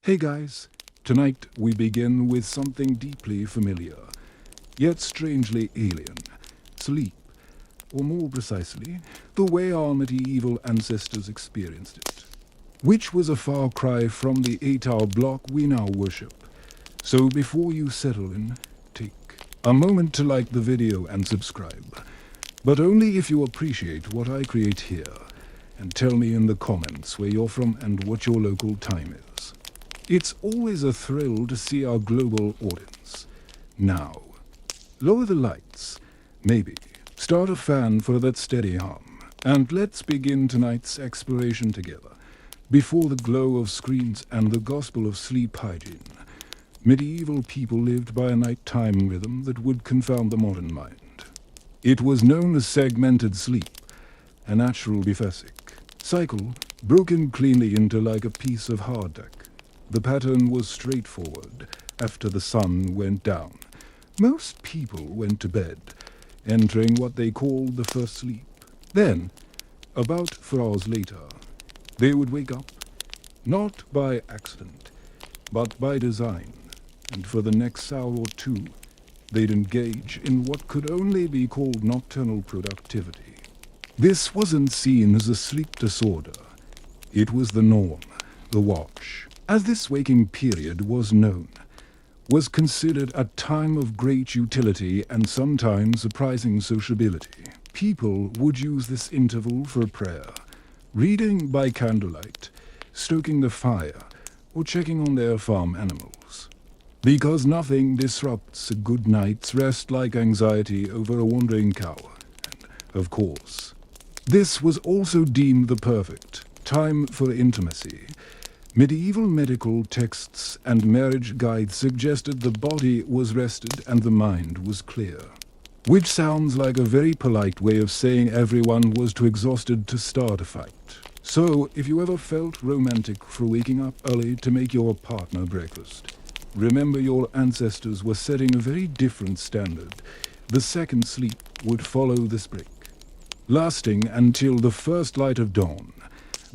Hey guys, tonight we begin with something deeply familiar, yet strangely alien. Sleep, or more precisely, the way our medieval ancestors experienced it. Which was a far cry from the 8-hour block we now worship. So before you settle in, take a moment to like the video and subscribe. But only if you appreciate what I create here, and tell me in the comments where you're from and what your local time is. It's always a thrill to see our global audience. Now, lower the lights, maybe, start a fan for that steady hum, and let's begin tonight's exploration together. Before the glow of screens and the gospel of sleep hygiene, medieval people lived by a nighttime rhythm that would confound the modern mind. It was known as segmented sleep, a natural biphasic cycle broken cleanly into like a piece of hardtack. The pattern was straightforward. After the sun went down, most people went to bed, entering what they called the first sleep. Then, about 4 hours later, they would wake up, not by accident, but by design, and for the next hour or two, they'd engage in what could only be called nocturnal productivity. This wasn't seen as a sleep disorder. It was the norm, the watch, as this waking period was known, was considered a time of great utility and sometimes surprising sociability. People would use this interval for prayer, reading by candlelight, stoking the fire, or checking on their farm animals. Because nothing disrupts a good night's rest like anxiety over a wandering cow. And, of course, this was also deemed the perfect time for intimacy. Medieval medical texts and marriage guides suggested the body was rested and the mind was clear. Which sounds like a very polite way of saying everyone was too exhausted to start a fight. So, if you ever felt romantic for waking up early to make your partner breakfast, remember your ancestors were setting a very different standard. The second sleep would follow this break, lasting until the first light of dawn.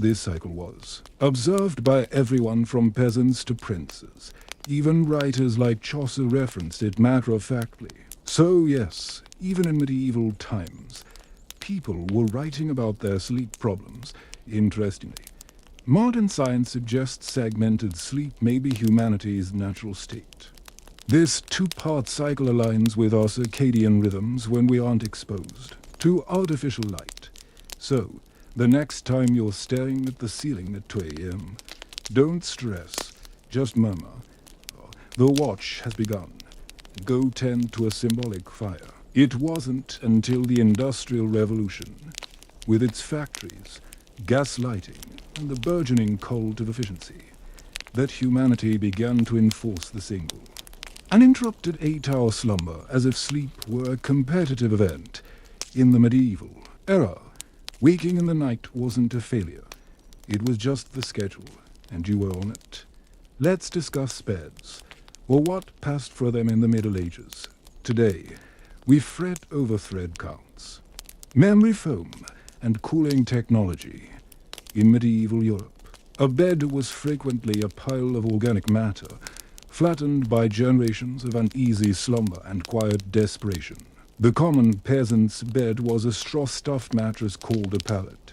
This cycle was observed by everyone from peasants to princes. Even writers like Chaucer referenced it matter-of-factly. So yes, even in medieval times, people were writing about their sleep problems. Interestingly, modern science suggests segmented sleep may be humanity's natural state. This two-part cycle aligns with our circadian rhythms when we aren't exposed to artificial light. So, the next time you're staring at the ceiling at 2 a.m., don't stress, just murmur, "The watch has begun." Go tend to a symbolic fire. It wasn't until the Industrial Revolution, with its factories, gas lighting, and the burgeoning cult of efficiency, that humanity began to enforce the single. Uninterrupted 8-hour slumber, as if sleep were a competitive event. In the medieval era, waking in the night wasn't a failure. It was just the schedule, and you were on it. Let's discuss beds, or what passed for them in the Middle Ages. Today, we fret over thread counts, memory foam, and cooling technology. In medieval Europe, a bed was frequently a pile of organic matter, flattened by generations of uneasy slumber and quiet desperation. The common peasant's bed was a straw-stuffed mattress called a pallet.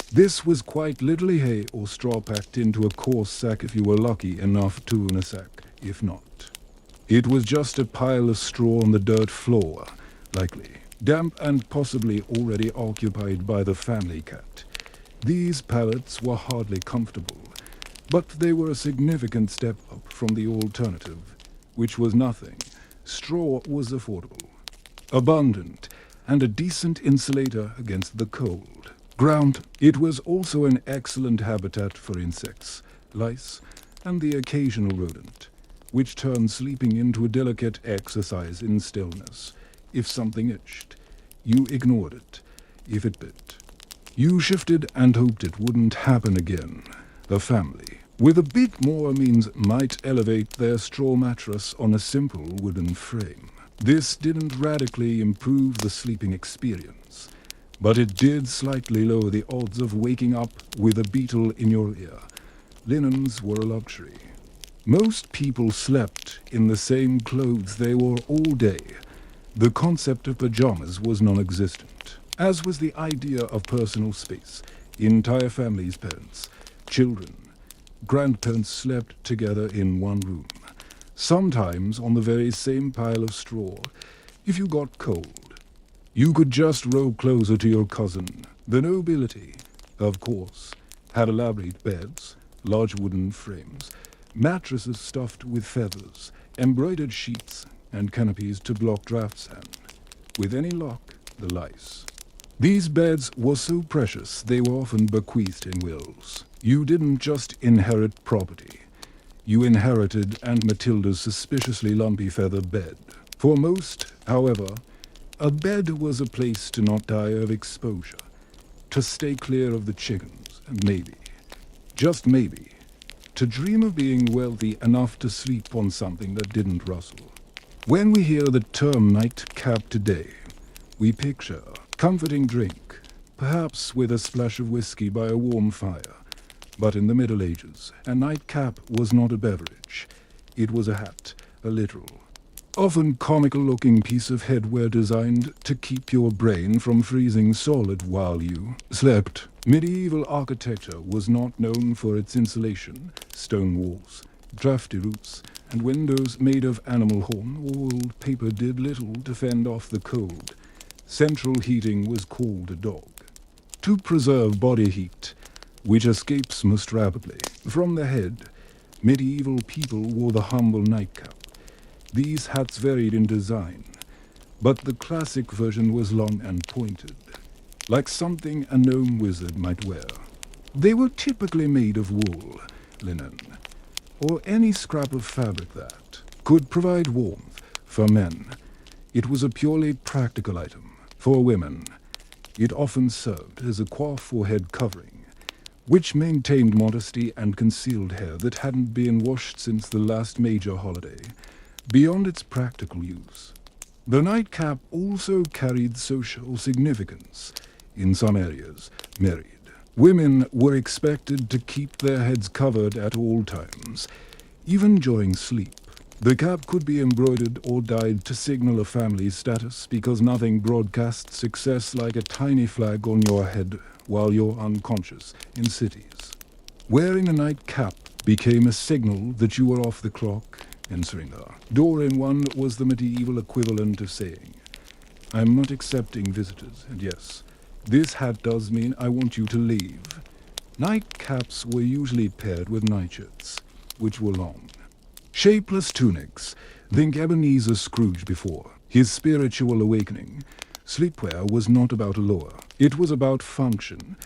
This was quite literally hay or straw packed into a coarse sack if you were lucky enough to own a sack. If not, it was just a pile of straw on the dirt floor, likely damp and possibly already occupied by the family cat. These pallets were hardly comfortable, but they were a significant step up from the alternative, which was nothing. Straw was affordable, abundant, and a decent insulator against the cold. Ground, it was also an excellent habitat for insects, lice, and the occasional rodent, which turned sleeping into a delicate exercise in stillness. If something itched, you ignored it. If it bit, you shifted and hoped it wouldn't happen again. A family with a bit more means might elevate their straw mattress on a simple wooden frame. This didn't radically improve the sleeping experience, but it did slightly lower the odds of waking up with a beetle in your ear. Linens were a luxury. Most people slept in the same clothes they wore all day. The concept of pajamas was non-existent, as was the idea of personal space. Entire families, parents, children, grandparents slept together in one room, sometimes on the very same pile of straw. If you got cold, you could just roll closer to your cousin. The nobility, of course, had elaborate beds, large wooden frames, mattresses stuffed with feathers, embroidered sheets, and canopies to block drafts and, with any luck, the lice. These beds were so precious they were often bequeathed in wills. You didn't just inherit property. You inherited Aunt Matilda's suspiciously lumpy feather bed. For most, however, a bed was a place to not die of exposure, to stay clear of the chickens, and maybe, just maybe, to dream of being wealthy enough to sleep on something that didn't rustle. When we hear the term nightcap today, we picture a comforting drink, perhaps with a splash of whiskey by a warm fire. But in the Middle Ages, a nightcap was not a beverage. It was a hat, a literal, often comical-looking piece of headwear designed to keep your brain from freezing solid while you slept. Medieval architecture was not known for its insulation, stone walls, drafty roofs, and windows made of animal horn or old paper did little to fend off the cold. Central heating was called a dog. To preserve body heat, which escapes most rapidly from the head, medieval people wore the humble nightcap. These hats varied in design, but the classic version was long and pointed, like something a gnome wizard might wear. They were typically made of wool, linen, or any scrap of fabric that could provide warmth. For men, it was a purely practical item. For women, it often served as a coif or head covering, which maintained modesty and concealed hair that hadn't been washed since the last major holiday. Beyond its practical use, the nightcap also carried social significance. In some areas, married women were expected to keep their heads covered at all times, even during sleep. The cap could be embroidered or dyed to signal a family's status, because nothing broadcasts success like a tiny flag on your head while you're unconscious in cities. Wearing a nightcap became a signal that you were off the clock. In Serene, door in one was the medieval equivalent of saying, "I'm not accepting visitors, and yes, this hat does mean I want you to leave." Nightcaps were usually paired with nightshirts, which were long, shapeless tunics. Think Ebenezer Scrooge before his spiritual awakening. Sleepwear was not about allure. It was about function,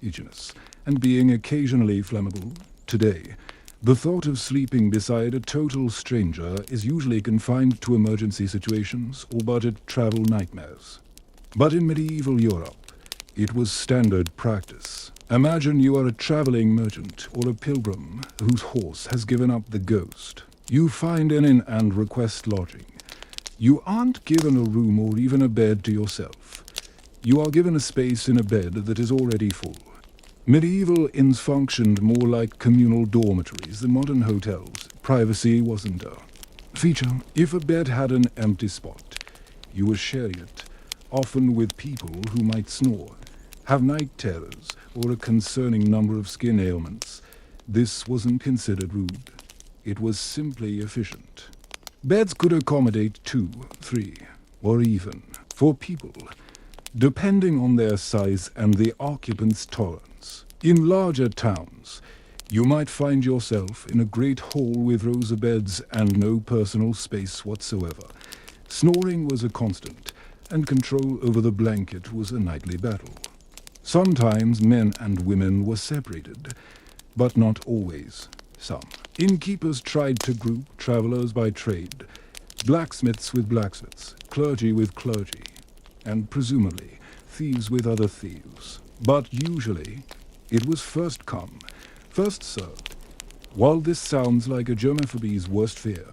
itchiness, and being occasionally flammable. Today, the thought of sleeping beside a total stranger is usually confined to emergency situations or budget travel nightmares. But in medieval Europe, it was standard practice. Imagine you are a traveling merchant or a pilgrim whose horse has given up the ghost. You find an inn and request lodging. You aren't given a room or even a bed to yourself. You are given a space in a bed that is already full. Medieval inns functioned more like communal dormitories than modern hotels. Privacy wasn't a feature. If a bed had an empty spot, you were sharing it, often with people who might snore, have night terrors, or a concerning number of skin ailments. This wasn't considered rude. It was simply efficient. Beds could accommodate 2, 3, or even 4 people, depending on their size and the occupant's tolerance. In larger towns, you might find yourself in a great hall with rows of beds and no personal space whatsoever. Snoring was a constant, and control over the blanket was a nightly battle. Sometimes men and women were separated, but not always. Some innkeepers tried to group travelers by trade, blacksmiths with blacksmiths, clergy with clergy, and presumably thieves with other thieves. But usually, it was first come, first served. While this sounds like a germaphobe's worst fear,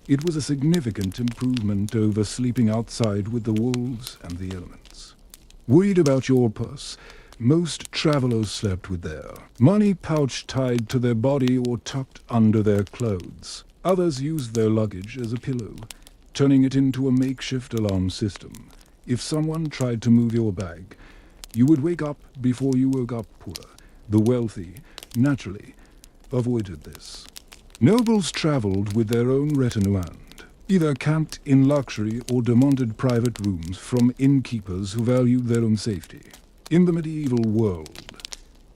it was a significant improvement over sleeping outside with the wolves and the elements. Worried about your purse, Most travelers slept with their money pouch tied to their body or tucked under their clothes. Others used their luggage as a pillow, turning it into a makeshift alarm system. If someone tried to move your bag, you would wake up before you woke up poor. The wealthy, naturally, avoided this. Nobles traveled with their own retinue and either camped in luxury or demanded private rooms from innkeepers who valued their own safety. In the medieval world,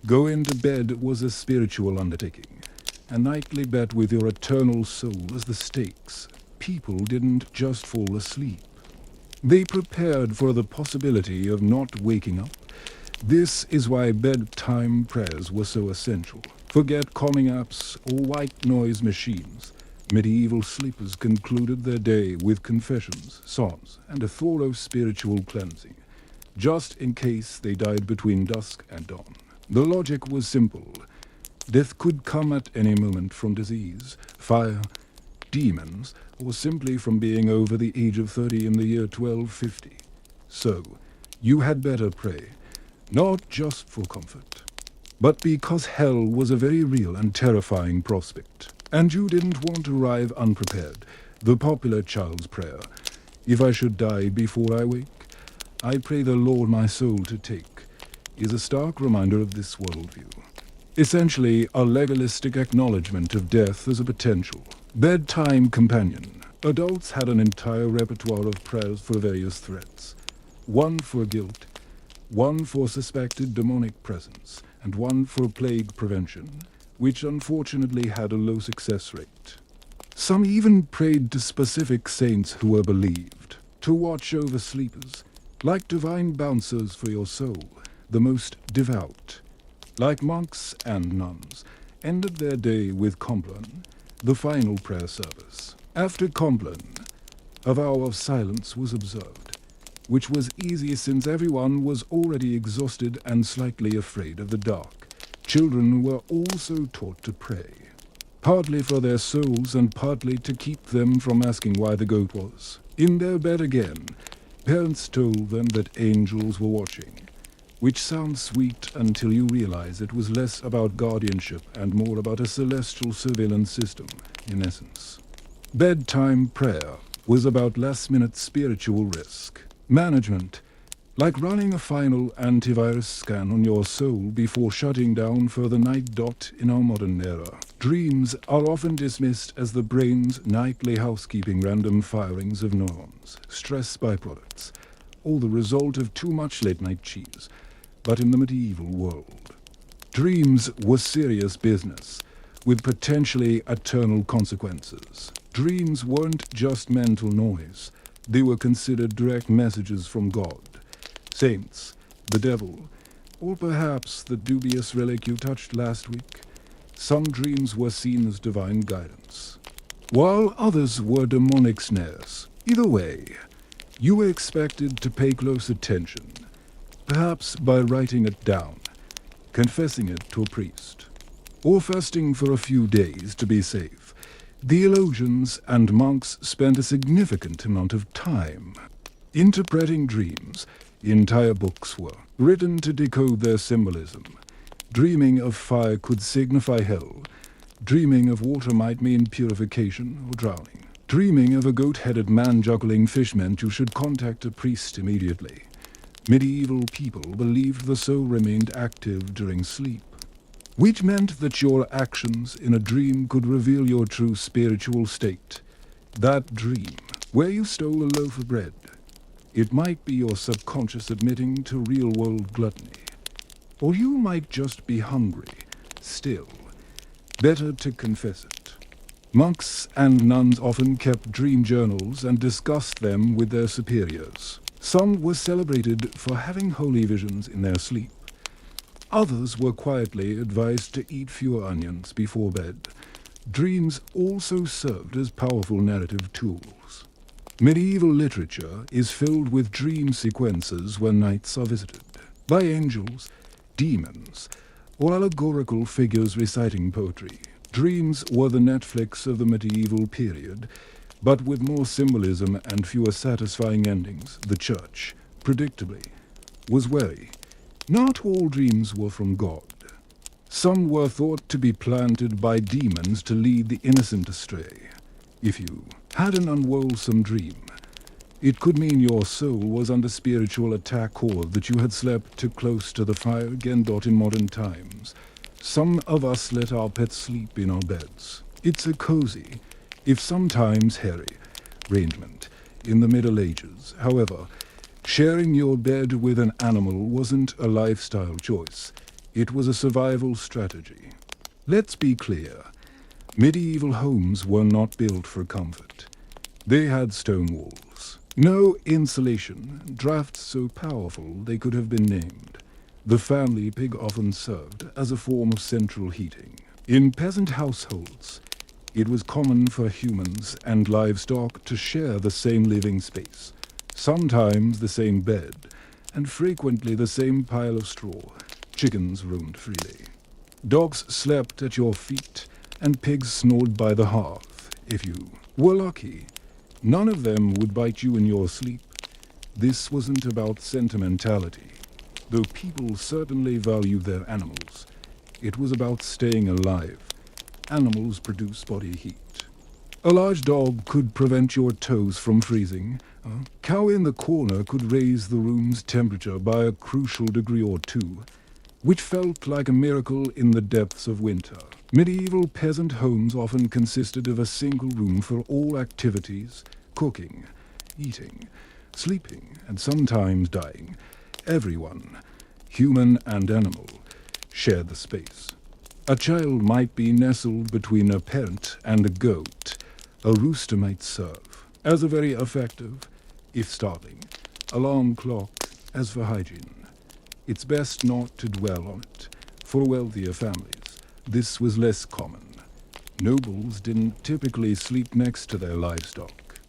going to bed was a spiritual undertaking, a nightly bet with your eternal soul as the stakes. People didn't just fall asleep. They prepared for the possibility of not waking up. This is why bedtime prayers were so essential. Forget calming apps or white noise machines. Medieval sleepers concluded their day with confessions, psalms, and a thorough spiritual cleansing, just in case they died between dusk and dawn. The logic was simple. Death could come at any moment from disease, fire, demons, or simply from being over the age of 30 in the year 1250. So, you had better pray, not just for comfort, but because hell was a very real and terrifying prospect. And you didn't want to arrive unprepared. The popular child's prayer, "If I should die before I wake, I pray the Lord my soul to take," is a stark reminder of this worldview. Essentially, a legalistic acknowledgement of death as a potential bedtime companion. Adults had an entire repertoire of prayers for various threats. One for guilt, one for suspected demonic presence, and one for plague prevention, which unfortunately had a low success rate. Some even prayed to specific saints who were believed to watch over sleepers, like divine bouncers for your soul. The most devout, like monks and nuns, ended their day with Compline, the final prayer service. After Compline, a vow of silence was observed, which was easy since everyone was already exhausted and slightly afraid of the dark. Children were also taught to pray, partly for their souls and partly to keep them from asking why the goat was. In their bed again, parents told them that angels were watching, which sounds sweet until you realize it was less about guardianship and more about a celestial surveillance system, in essence. Bedtime prayer was about last-minute spiritual risk management, like running a final antivirus scan on your soul before shutting down for the night. In our modern era, dreams are often dismissed as the brain's nightly housekeeping random firings of neurons, stress byproducts, or the result of too much late-night cheese. But in the medieval world, dreams were serious business, with potentially eternal consequences. Dreams weren't just mental noise. They were considered direct messages from God, saints, the devil, or perhaps the dubious relic you touched last week. Some dreams were seen as divine guidance, while others were demonic snares. Either way, you were expected to pay close attention, perhaps by writing it down, confessing it to a priest, or fasting for a few days to be safe. Theologians and monks spent a significant amount of time interpreting dreams. Entire books were written to decode their symbolism. Dreaming of fire could signify hell. Dreaming of water might mean purification or drowning. Dreaming of a goat-headed man juggling fish meant you should contact a priest immediately. Medieval people believed the soul remained active during sleep, which meant that your actions in a dream could reveal your true spiritual state. That dream, where you stole a loaf of bread, it might be your subconscious admitting to real-world gluttony. Or you might just be hungry. Still, better to confess it. Monks and nuns often kept dream journals and discussed them with their superiors. Some were celebrated for having holy visions in their sleep. Others were quietly advised to eat fewer onions before bed. Dreams also served as powerful narrative tools. Medieval literature is filled with dream sequences when nights are visited by angels, demons, or allegorical figures reciting poetry. Dreams were the Netflix of the medieval period, but with more symbolism and fewer satisfying endings. The church, predictably, was wary. Not all dreams were from God. Some were thought to be planted by demons to lead the innocent astray. If you had an unwholesome dream, it could mean your soul was under spiritual attack or that you had slept too close to the fire again. In modern times, some of us let our pets sleep in our beds. It's a cozy, if sometimes hairy, arrangement in the Middle Ages. However, sharing your bed with an animal wasn't a lifestyle choice. It was a survival strategy. Let's be clear. Medieval homes were not built for comfort. They had stone walls. No insulation, drafts so powerful they could have been named. The family pig often served as a form of central heating. In peasant households, it was common for humans and livestock to share the same living space, sometimes the same bed, and frequently the same pile of straw. Chickens roamed freely. Dogs slept at your feet, and pigs snored by the hearth. If you were lucky, none of them would bite you in your sleep. This wasn't about sentimentality, though people certainly valued their animals. It was about staying alive. Animals produce body heat. A large dog could prevent your toes from freezing. A cow in the corner could raise the room's temperature by a crucial degree or two, which felt like a miracle in the depths of winter. Medieval peasant homes often consisted of a single room for all activities: cooking, eating, sleeping, and sometimes dying. Everyone, human and animal, shared the space. A child might be nestled between a parent and a goat. A rooster might serve as a very effective, if startling, alarm clock. As for hygiene, it's best not to dwell on it. For wealthier families, this was less common. Nobles didn't typically sleep next to their livestock,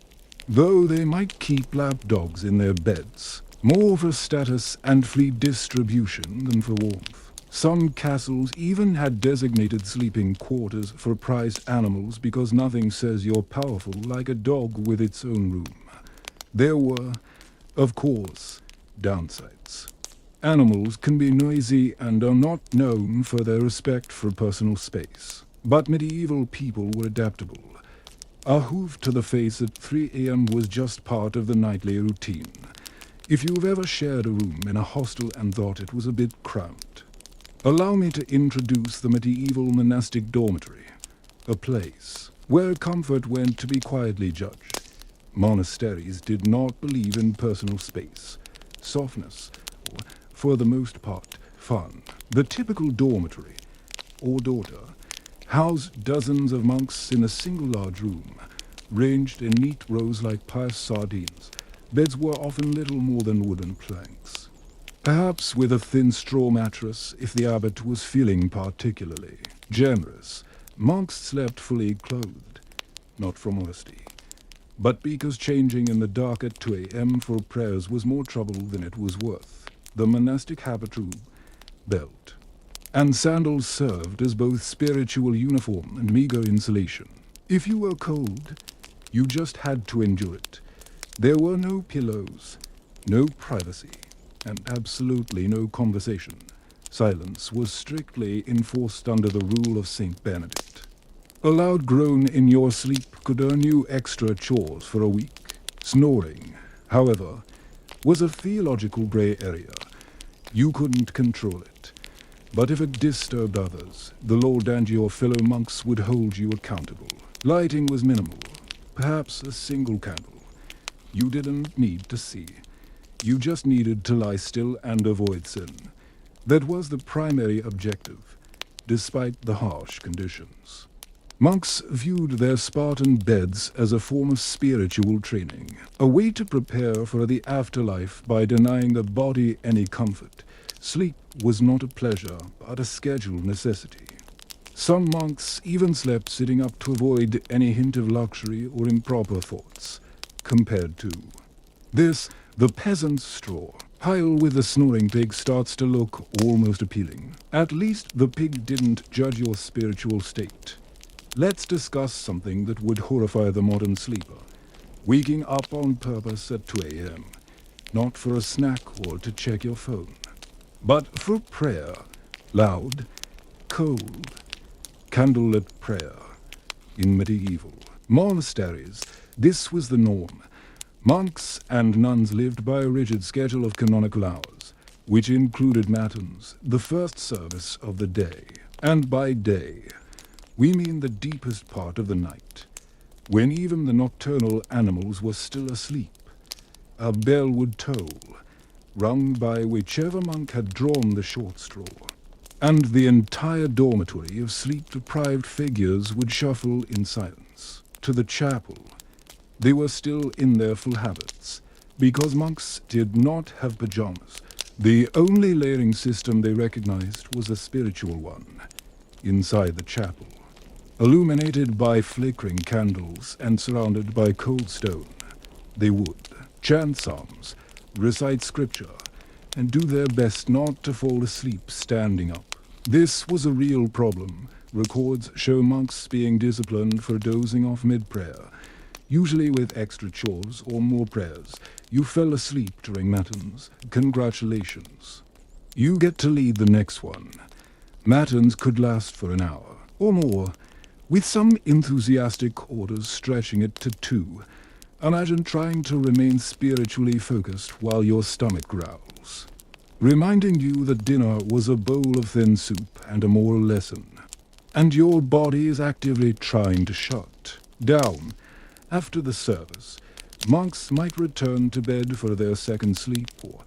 though they might keep lapdogs in their beds, more for status and fleet distribution than for warmth. Some castles even had designated sleeping quarters for prized animals because nothing says you're powerful like a dog with its own room. There were, of course, downsides. Animals can be noisy and are not known for their respect for personal space. But medieval people were adaptable. A hoof to the face at 3 a.m. was just part of the nightly routine. If you've ever shared a room in a hostel and thought it was a bit cramped, allow me to introduce the medieval monastic dormitory, a place where comfort went to be quietly judged. Monasteries did not believe in personal space, softness, or, for the most part, fun. The typical dormitory, or dorter, housed dozens of monks in a single large room, ranged in neat rows like pious sardines. Beds were often little more than wooden planks, perhaps with a thin straw mattress if the abbot was feeling particularly generous. Monks slept fully clothed, not from modesty, but because changing in the dark at 2 a.m. for prayers was more trouble than it was worth. The monastic habit-robe, belt, and sandals served as both spiritual uniform and meager insulation. If you were cold, you just had to endure it. There were no pillows, no privacy, and absolutely no conversation. Silence was strictly enforced under the rule of Saint Benedict. A loud groan in your sleep could earn you extra chores for a week. Snoring, however, was a theological gray area. You couldn't control it. But if it disturbed others, the Lord and your fellow monks would hold you accountable. Lighting was minimal, perhaps a single candle. You didn't need to see. You just needed to lie still and avoid sin. That was the primary objective, despite the harsh conditions. Monks viewed their Spartan beds as a form of spiritual training, a way to prepare for the afterlife by denying the body any comfort. Sleep was not a pleasure, but a scheduled necessity. Some monks even slept sitting up to avoid any hint of luxury or improper thoughts. Compared to this, the peasant's straw pile with the snoring pig starts to look almost appealing. At least the pig didn't judge your spiritual state. Let's discuss something that would horrify the modern sleeper: waking up on purpose at 2 a.m., not for a snack or to check your phone. But for prayer, loud, cold, candlelit prayer in medieval monasteries, this was the norm. Monks and nuns lived by a rigid schedule of canonical hours, which included matins, the first service of the day. And by day, we mean the deepest part of the night, when even the nocturnal animals were still asleep. A bell would toll, rung by whichever monk had drawn the short straw, and the entire dormitory of sleep-deprived figures would shuffle in silence to the chapel. They were still in their full habits, because monks did not have pajamas. The only layering system they recognized was a spiritual one, inside the chapel, illuminated by flickering candles and surrounded by cold stone. They would chant psalms, recite scripture, and do their best not to fall asleep standing up. This was a real problem. Records show monks being disciplined for dozing off mid-prayer, usually with extra chores or more prayers. You fell asleep during matins. Congratulations. You get to lead the next one. Matins could last for an hour or more, with some enthusiastic orders stretching it to 2. Imagine trying to remain spiritually focused while your stomach growls, reminding you that dinner was a bowl of thin soup and a moral lesson, and your body is actively trying to shut down. After the service, monks might return to bed for their second sleep or,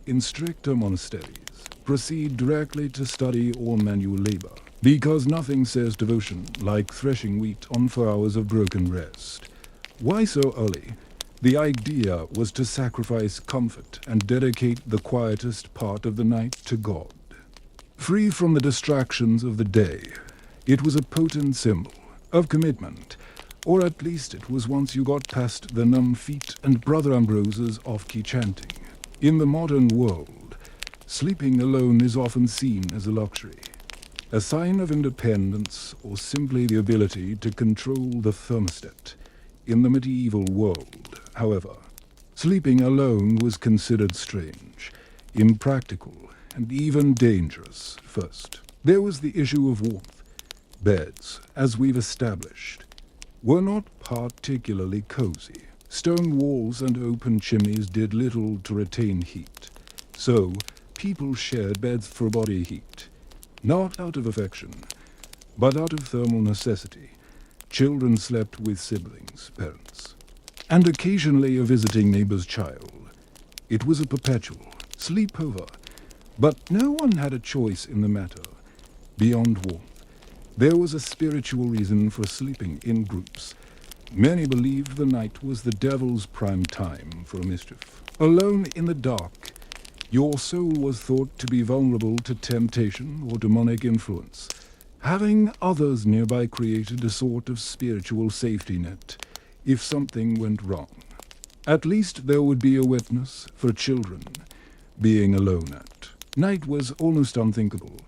in stricter monasteries, proceed directly to study or manual labor, because nothing says devotion like threshing wheat on 4 hours of broken rest. Why so early? The idea was to sacrifice comfort and dedicate the quietest part of the night to God. Free from the distractions of the day, it was a potent symbol of commitment, or at least it was once you got past the numb feet and Brother Ambrose's off-key chanting. In the modern world, sleeping alone is often seen as a luxury, a sign of independence, or simply the ability to control the thermostat. In the medieval world, however, sleeping alone was considered strange, impractical, and even dangerous. First, there was the issue of warmth. Beds, as we've established, were not particularly cozy. Stone walls and open chimneys did little to retain heat, so people shared beds for body heat, not out of affection, but out of thermal necessity. Children slept with siblings, parents, and occasionally a visiting neighbor's child. It was a perpetual sleepover, but no one had a choice in the matter. Beyond warmth, there was a spiritual reason for sleeping in groups. Many believed the night was the devil's prime time for mischief. Alone in the dark, your soul was thought to be vulnerable to temptation or demonic influence. Having others nearby created a sort of spiritual safety net if something went wrong. At least there would be a witness. For children, being alone at night was almost unthinkable,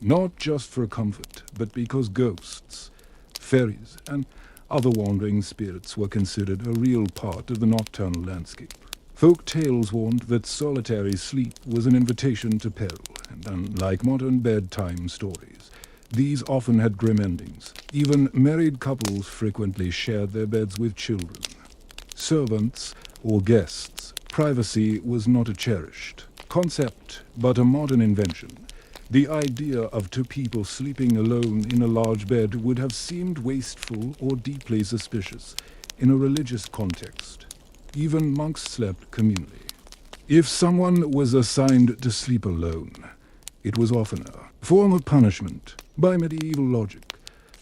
not just for comfort, but because ghosts, fairies, and other wandering spirits were considered a real part of the nocturnal landscape. Folk tales warned that solitary sleep was an invitation to peril, and unlike modern bedtime stories, these often had grim endings. Even married couples frequently shared their beds with children. Servants or guests, privacy was not a cherished concept, but a modern invention. The idea of 2 people sleeping alone in a large bed would have seemed wasteful or deeply suspicious in a religious context. Even monks slept communally. If someone was assigned to sleep alone, it was often a form of punishment. By medieval logic,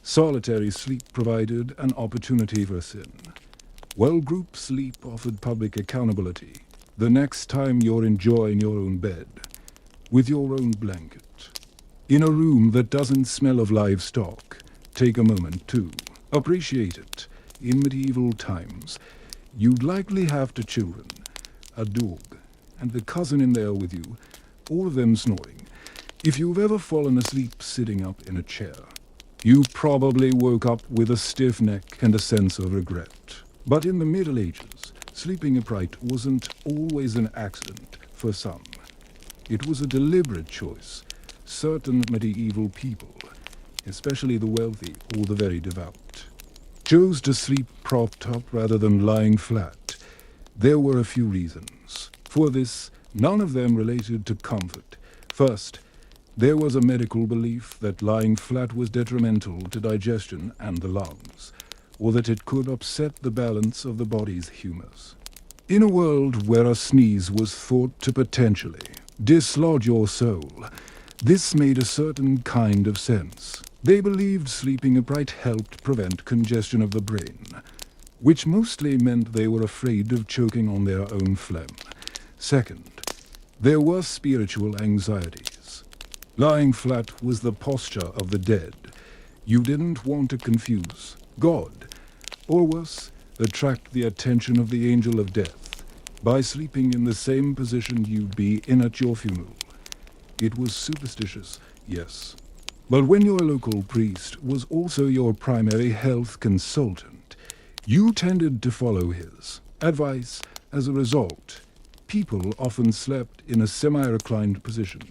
solitary sleep provided an opportunity for sin, while group sleep offered public accountability. The next time you're enjoying your own bed, with your own blanket, in a room that doesn't smell of livestock, take a moment to appreciate it. In medieval times, you'd likely have 2 children, a dog, and the cousin in there with you, all of them snoring. If you've ever fallen asleep sitting up in a chair, you probably woke up with a stiff neck and a sense of regret. But in the Middle Ages, sleeping upright wasn't always an accident for some. It was a deliberate choice. Certain medieval people, especially the wealthy or the very devout, chose to sleep propped up rather than lying flat. There were a few reasons. For this, none of them related to comfort. First, there was a medical belief that lying flat was detrimental to digestion and the lungs, or that it could upset the balance of the body's humours. In a world where a sneeze was thought to potentially dislodge your soul, this made a certain kind of sense. They believed sleeping upright helped prevent congestion of the brain, which mostly meant they were afraid of choking on their own phlegm. Second, there were spiritual anxieties. Lying flat was the posture of the dead. You didn't want to confuse God, or worse, attract the attention of the angel of death by sleeping in the same position you'd be in at your funeral. It was superstitious, yes. But when your local priest was also your primary health consultant, you tended to follow his advice. As a result, people often slept in a semi-reclined position,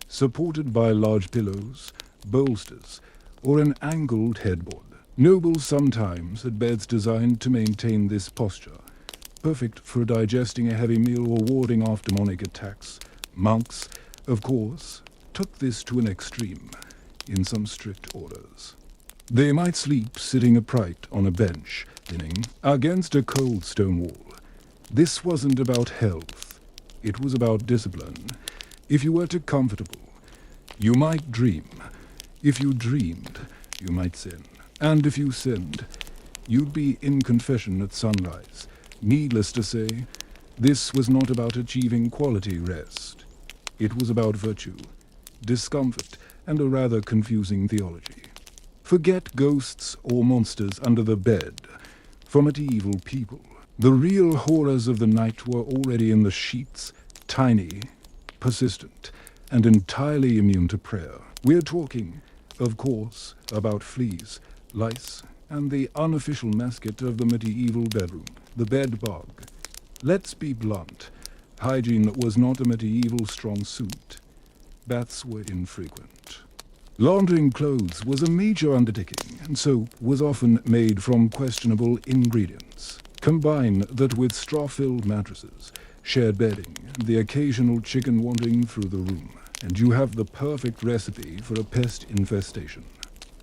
supported by large pillows, bolsters, or an angled headboard. Nobles sometimes had beds designed to maintain this posture, perfect for digesting a heavy meal or warding off demonic attacks. Monks, of course, took this to an extreme in some strict orders. They might sleep sitting upright on a bench, leaning against a cold stone wall. This wasn't about health. It was about discipline. If you were too comfortable, you might dream. If you dreamed, you might sin. And if you sinned, you'd be in confession at sunrise. Needless to say, this was not about achieving quality rest. It was about virtue, discomfort, and a rather confusing theology. Forget ghosts or monsters under the bed. For medieval people, the real horrors of the night were already in the sheets, tiny, persistent, and entirely immune to prayer. We're talking, of course, about fleas, lice, and the unofficial mascot of the medieval bedroom, the bed bug. Let's be blunt. Hygiene was not a medieval strong suit. Baths were infrequent. Laundering clothes was a major undertaking, and soap was often made from questionable ingredients. Combine that with straw-filled mattresses, shared bedding, and the occasional chicken wandering through the room, and you have the perfect recipe for a pest infestation.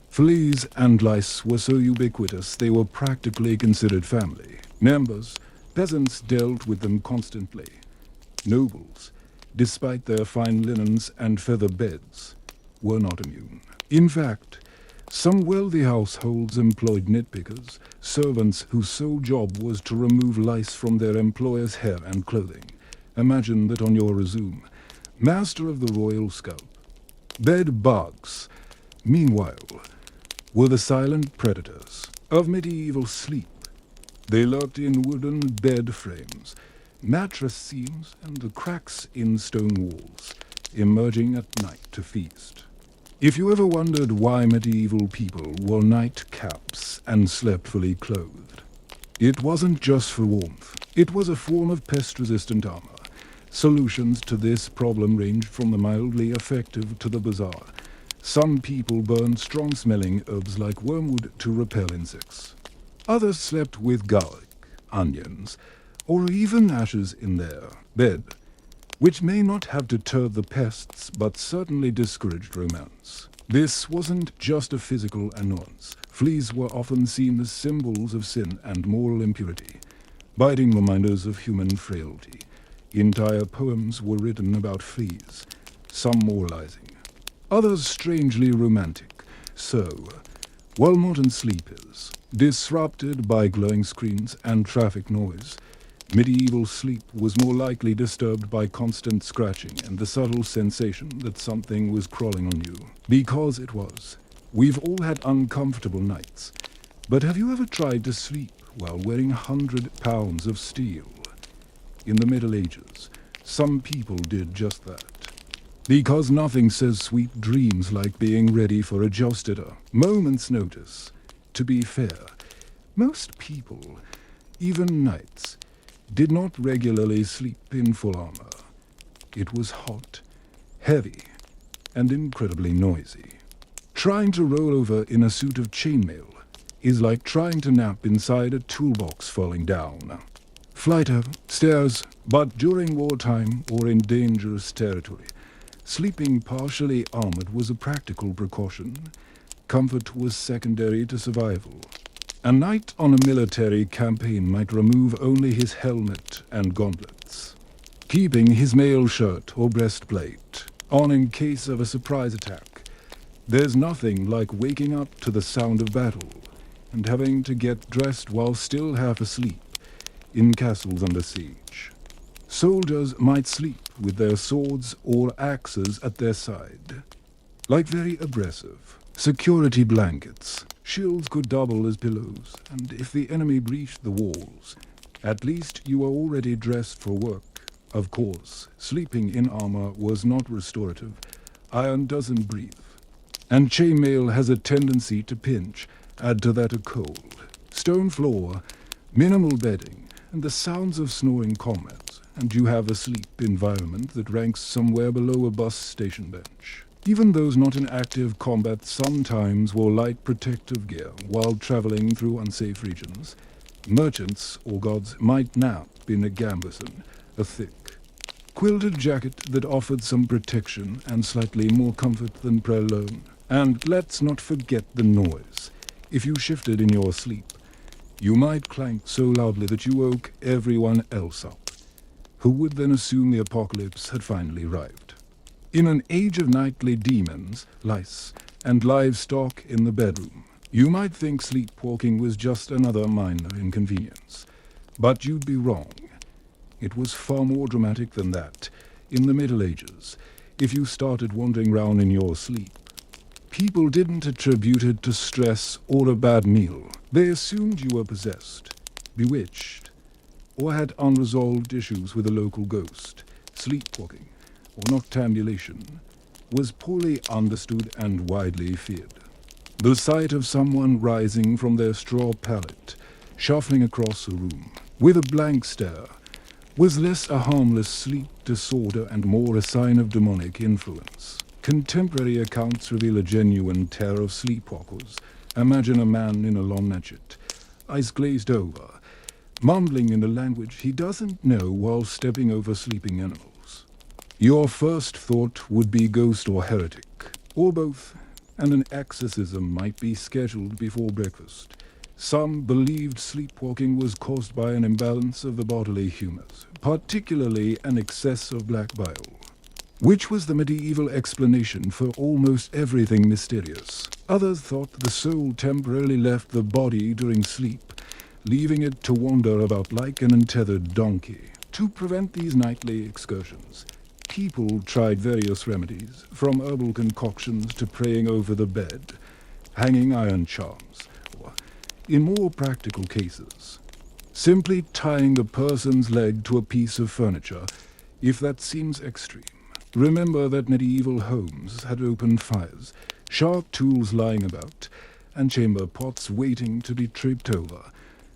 Fleas and lice were so ubiquitous they were practically considered family members. Peasants dealt with them constantly. Nobles, despite their fine linens and feather beds, were not immune. In fact, some wealthy households employed nitpickers, servants whose sole job was to remove lice from their employer's hair and clothing. Imagine that on your resume, master of the royal scalp. Bed bugs, meanwhile, were the silent predators of medieval sleep. They lurked in wooden bed frames, mattress seams, and the cracks in stone walls, emerging at night to feast. If you ever wondered why medieval people wore nightcaps and slept fully clothed, it wasn't just for warmth. It was a form of pest-resistant armor. Solutions to this problem ranged from the mildly effective to the bizarre. Some people burned strong-smelling herbs like wormwood to repel insects. Others slept with garlic, onions, or even ashes in their bed, which may not have deterred the pests but certainly discouraged romance. This wasn't just a physical annoyance. Fleas were often seen as symbols of sin and moral impurity, biting reminders of human frailty. Entire poems were written about fleas, some moralizing, others strangely romantic. So, while modern sleep is disrupted by glowing screens and traffic noise, medieval sleep was more likely disturbed by constant scratching and the subtle sensation that something was crawling on you. Because it was. We've all had uncomfortable nights. But have you ever tried to sleep while wearing 100 pounds of steel? In the Middle Ages, some people did just that. Because nothing says sweet dreams like being ready for a joust at a moment's notice. To be fair, most people, even knights, did not regularly sleep in full armor. It was hot, heavy, and incredibly noisy. Trying to roll over in a suit of chainmail is like trying to nap inside a toolbox falling down. Flight of stairs, but during wartime or in dangerous territory, sleeping partially armored was a practical precaution. Comfort was secondary to survival. A knight on a military campaign might remove only his helmet and gauntlets, keeping his mail shirt or breastplate on in case of a surprise attack. There's nothing like waking up to the sound of battle and having to get dressed while still half asleep in castles under siege. Soldiers might sleep with their swords or axes at their side, like very aggressive security blankets. Shields could double as pillows, and if the enemy breached the walls, at least you were already dressed for work. Of course, sleeping in armor was not restorative. Iron doesn't breathe, and chainmail has a tendency to pinch. Add to that a cold, stone floor, minimal bedding, and the sounds of snoring comrades, and you have a sleep environment that ranks somewhere below a bus station bench. Even those not in active combat sometimes wore light protective gear while traveling through unsafe regions. Merchants or gods might nap in a gambeson, a thick, quilted jacket that offered some protection and slightly more comfort than prayer alone. And let's not forget the noise. If you shifted in your sleep, you might clank so loudly that you woke everyone else up, who would then assume the apocalypse had finally arrived. In an age of nightly demons, lice, and livestock in the bedroom, you might think sleepwalking was just another minor inconvenience. But you'd be wrong. It was far more dramatic than that. In the Middle Ages, if you started wandering round in your sleep, people didn't attribute it to stress or a bad meal. They assumed you were possessed, bewitched, or had unresolved issues with a local ghost. Sleepwalking, or noctambulation, was poorly understood and widely feared. The sight of someone rising from their straw pallet, shuffling across a room, with a blank stare, was less a harmless sleep disorder and more a sign of demonic influence. Contemporary accounts reveal a genuine terror of sleepwalkers. Imagine a man in a lorgnette, eyes glazed over, mumbling in a language he doesn't know while stepping over sleeping animals. Your first thought would be ghost or heretic, or both, and an exorcism might be scheduled before breakfast. Some believed sleepwalking was caused by an imbalance of the bodily humors, particularly an excess of black bile, which was the medieval explanation for almost everything mysterious. Others thought the soul temporarily left the body during sleep, leaving it to wander about like an untethered donkey. To prevent these nightly excursions, people tried various remedies, from herbal concoctions to praying over the bed, hanging iron charms, or, in more practical cases, simply tying a person's leg to a piece of furniture, if that seems extreme. Remember that medieval homes had open fires, sharp tools lying about, and chamber pots waiting to be tripped over.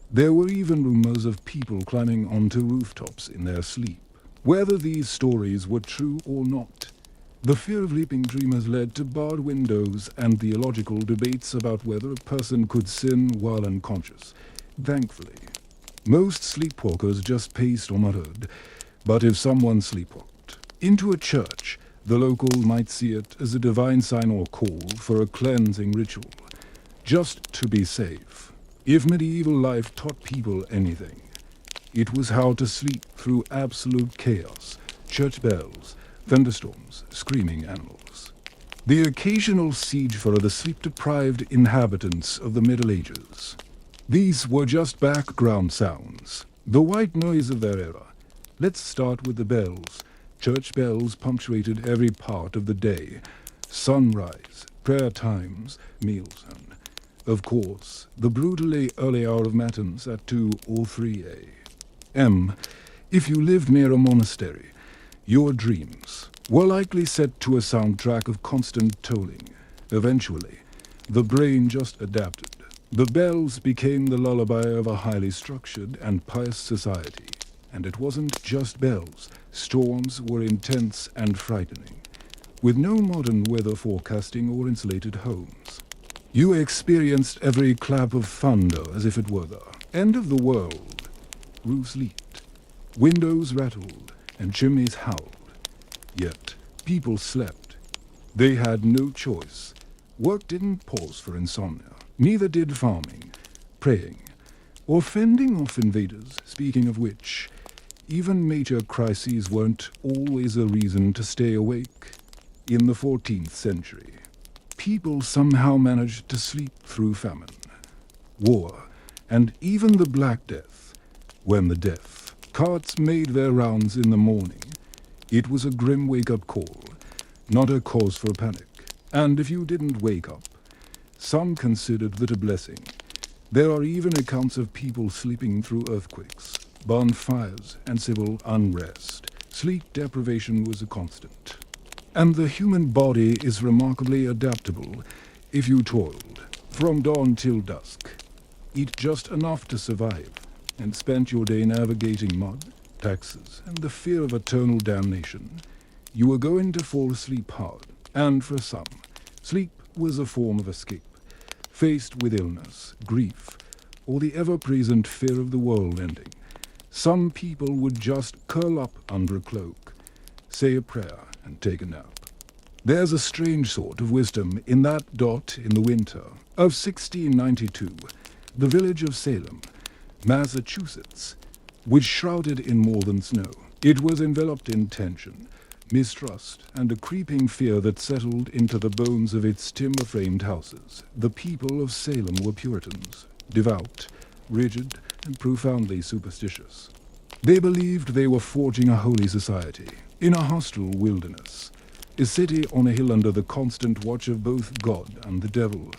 There were even rumors of people climbing onto rooftops in their sleep. Whether these stories were true or not, the fear of leaping dreamers led to barred windows and theological debates about whether a person could sin while unconscious. Thankfully, most sleepwalkers just paced or muttered, but if someone sleepwalked into a church, the local might see it as a divine sign or call for a cleansing ritual, just to be safe. If medieval life taught people anything, it was how to sleep through absolute chaos, church bells, thunderstorms, screaming animals. The occasional siege for the sleep-deprived inhabitants of the Middle Ages. These were just background sounds, the white noise of their era. Let's start with the bells. Church bells punctuated every part of the day. Sunrise, prayer times, meals, and, of course, the brutally early hour of matins at 2 or 3 a.m. If you lived near a monastery, your dreams were likely set to a soundtrack of constant tolling. Eventually, the brain just adapted. The bells became the lullaby of a highly structured and pious society. And it wasn't just bells. Storms were intense and frightening. with no modern weather forecasting or insulated homes. You experienced every clap of thunder as if it were the end of the world. Roofs leaked, windows rattled, and chimneys howled. Yet people slept. They had no choice. Work didn't pause for insomnia. Neither did farming, praying, or fending off invaders. Speaking of which, even major crises weren't always a reason to stay awake. In the 14th century, people somehow managed to sleep through famine, war, and even the Black Death. When the death carts made their rounds in the morning, it was a grim wake-up call, not a cause for panic. And if you didn't wake up, some considered that a blessing. There are even accounts of people sleeping through earthquakes, bonfires, and civil unrest. Sleep deprivation was a constant. And the human body is remarkably adaptable if you toiled from dawn till dusk, eat just enough to survive, and spent your day navigating mud, taxes, and the fear of eternal damnation. You were going to fall asleep hard, and for some, sleep was a form of escape. Faced with illness, grief, or the ever-present fear of the world ending, some people would just curl up under a cloak, say a prayer, and take a nap. There's a strange sort of wisdom in that dot in the winter of 1692, the village of Salem, Massachusetts, which shrouded in more than snow. It was enveloped in tension, mistrust, and a creeping fear that settled into the bones of its timber-framed houses. The people of Salem were Puritans, devout, rigid, and profoundly superstitious. They believed they were forging a holy society in a hostile wilderness, a city on a hill under the constant watch of both God and the devil.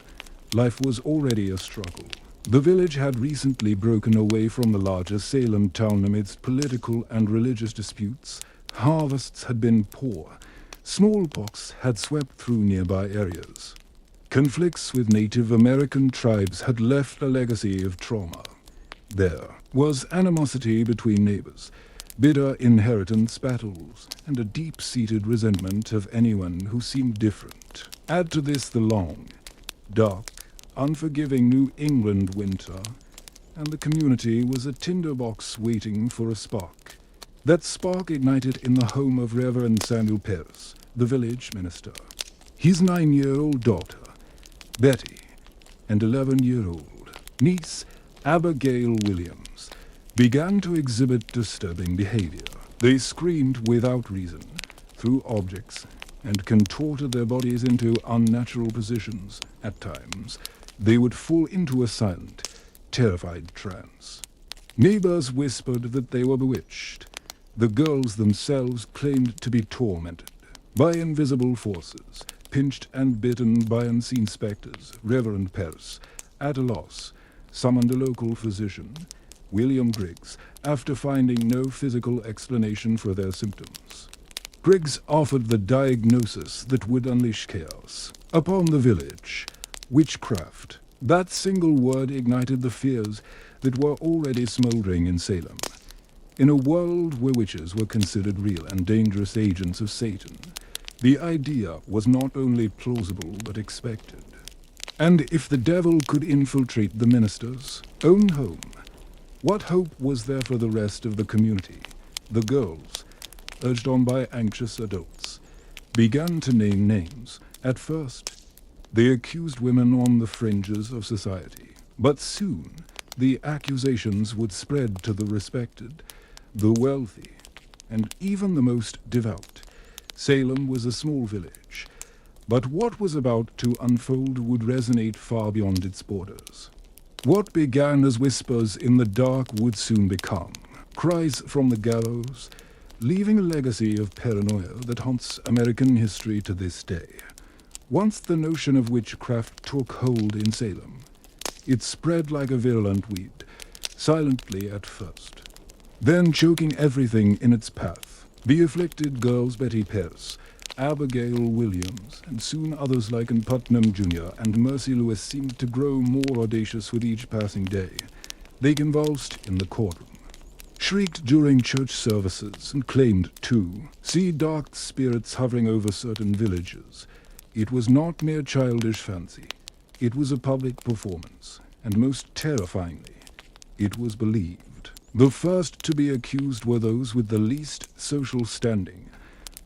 Life was already a struggle. The village had recently broken away from the larger Salem town amidst political and religious disputes. Harvests had been poor. Smallpox had swept through nearby areas. Conflicts with Native American tribes had left a legacy of trauma. There was animosity between neighbors, bitter inheritance battles, and a deep-seated resentment of anyone who seemed different. Add to this the long, dark, unforgiving New England winter, and the community was a tinderbox waiting for a spark. That spark ignited in the home of Reverend Samuel Pierce, the village minister. His 9-year-old daughter, Betty, and 11-year-old niece, Abigail Williams, began to exhibit disturbing behavior. They screamed without reason, threw objects, and contorted their bodies into unnatural positions. At times, they would fall into a silent, terrified trance. Neighbors whispered that they were bewitched. The girls themselves claimed to be tormented by invisible forces, pinched and bitten by unseen specters. Reverend Pierce, at a loss, summoned a local physician, William Griggs, after finding no physical explanation for their symptoms. Griggs offered the diagnosis that would unleash chaos upon the village: witchcraft. That single word ignited the fears that were already smoldering in Salem. In a world where witches were considered real and dangerous agents of Satan, the idea was not only plausible but expected. And if the devil could infiltrate the minister's own home, what hope was there for the rest of the community? The girls, urged on by anxious adults, began to name names. At first, they accused women on the fringes of society, but soon the accusations would spread to the respected, the wealthy, and even the most devout. Salem was a small village, but what was about to unfold would resonate far beyond its borders. What began as whispers in the dark would soon become cries from the gallows, leaving a legacy of paranoia that haunts American history to this day. Once the notion of witchcraft took hold in Salem, it spread like a virulent weed, silently at first, then choking everything in its path. The afflicted girls Betty Pierce, Abigail Williams, and soon others like Putnam Jr. and Mercy Lewis seemed to grow more audacious with each passing day. They convulsed in the courtroom, shrieked during church services, and claimed to see dark spirits hovering over certain villages. It was not mere childish fancy. It was a public performance, and most terrifyingly, it was believed. The first to be accused were those with the least social standing,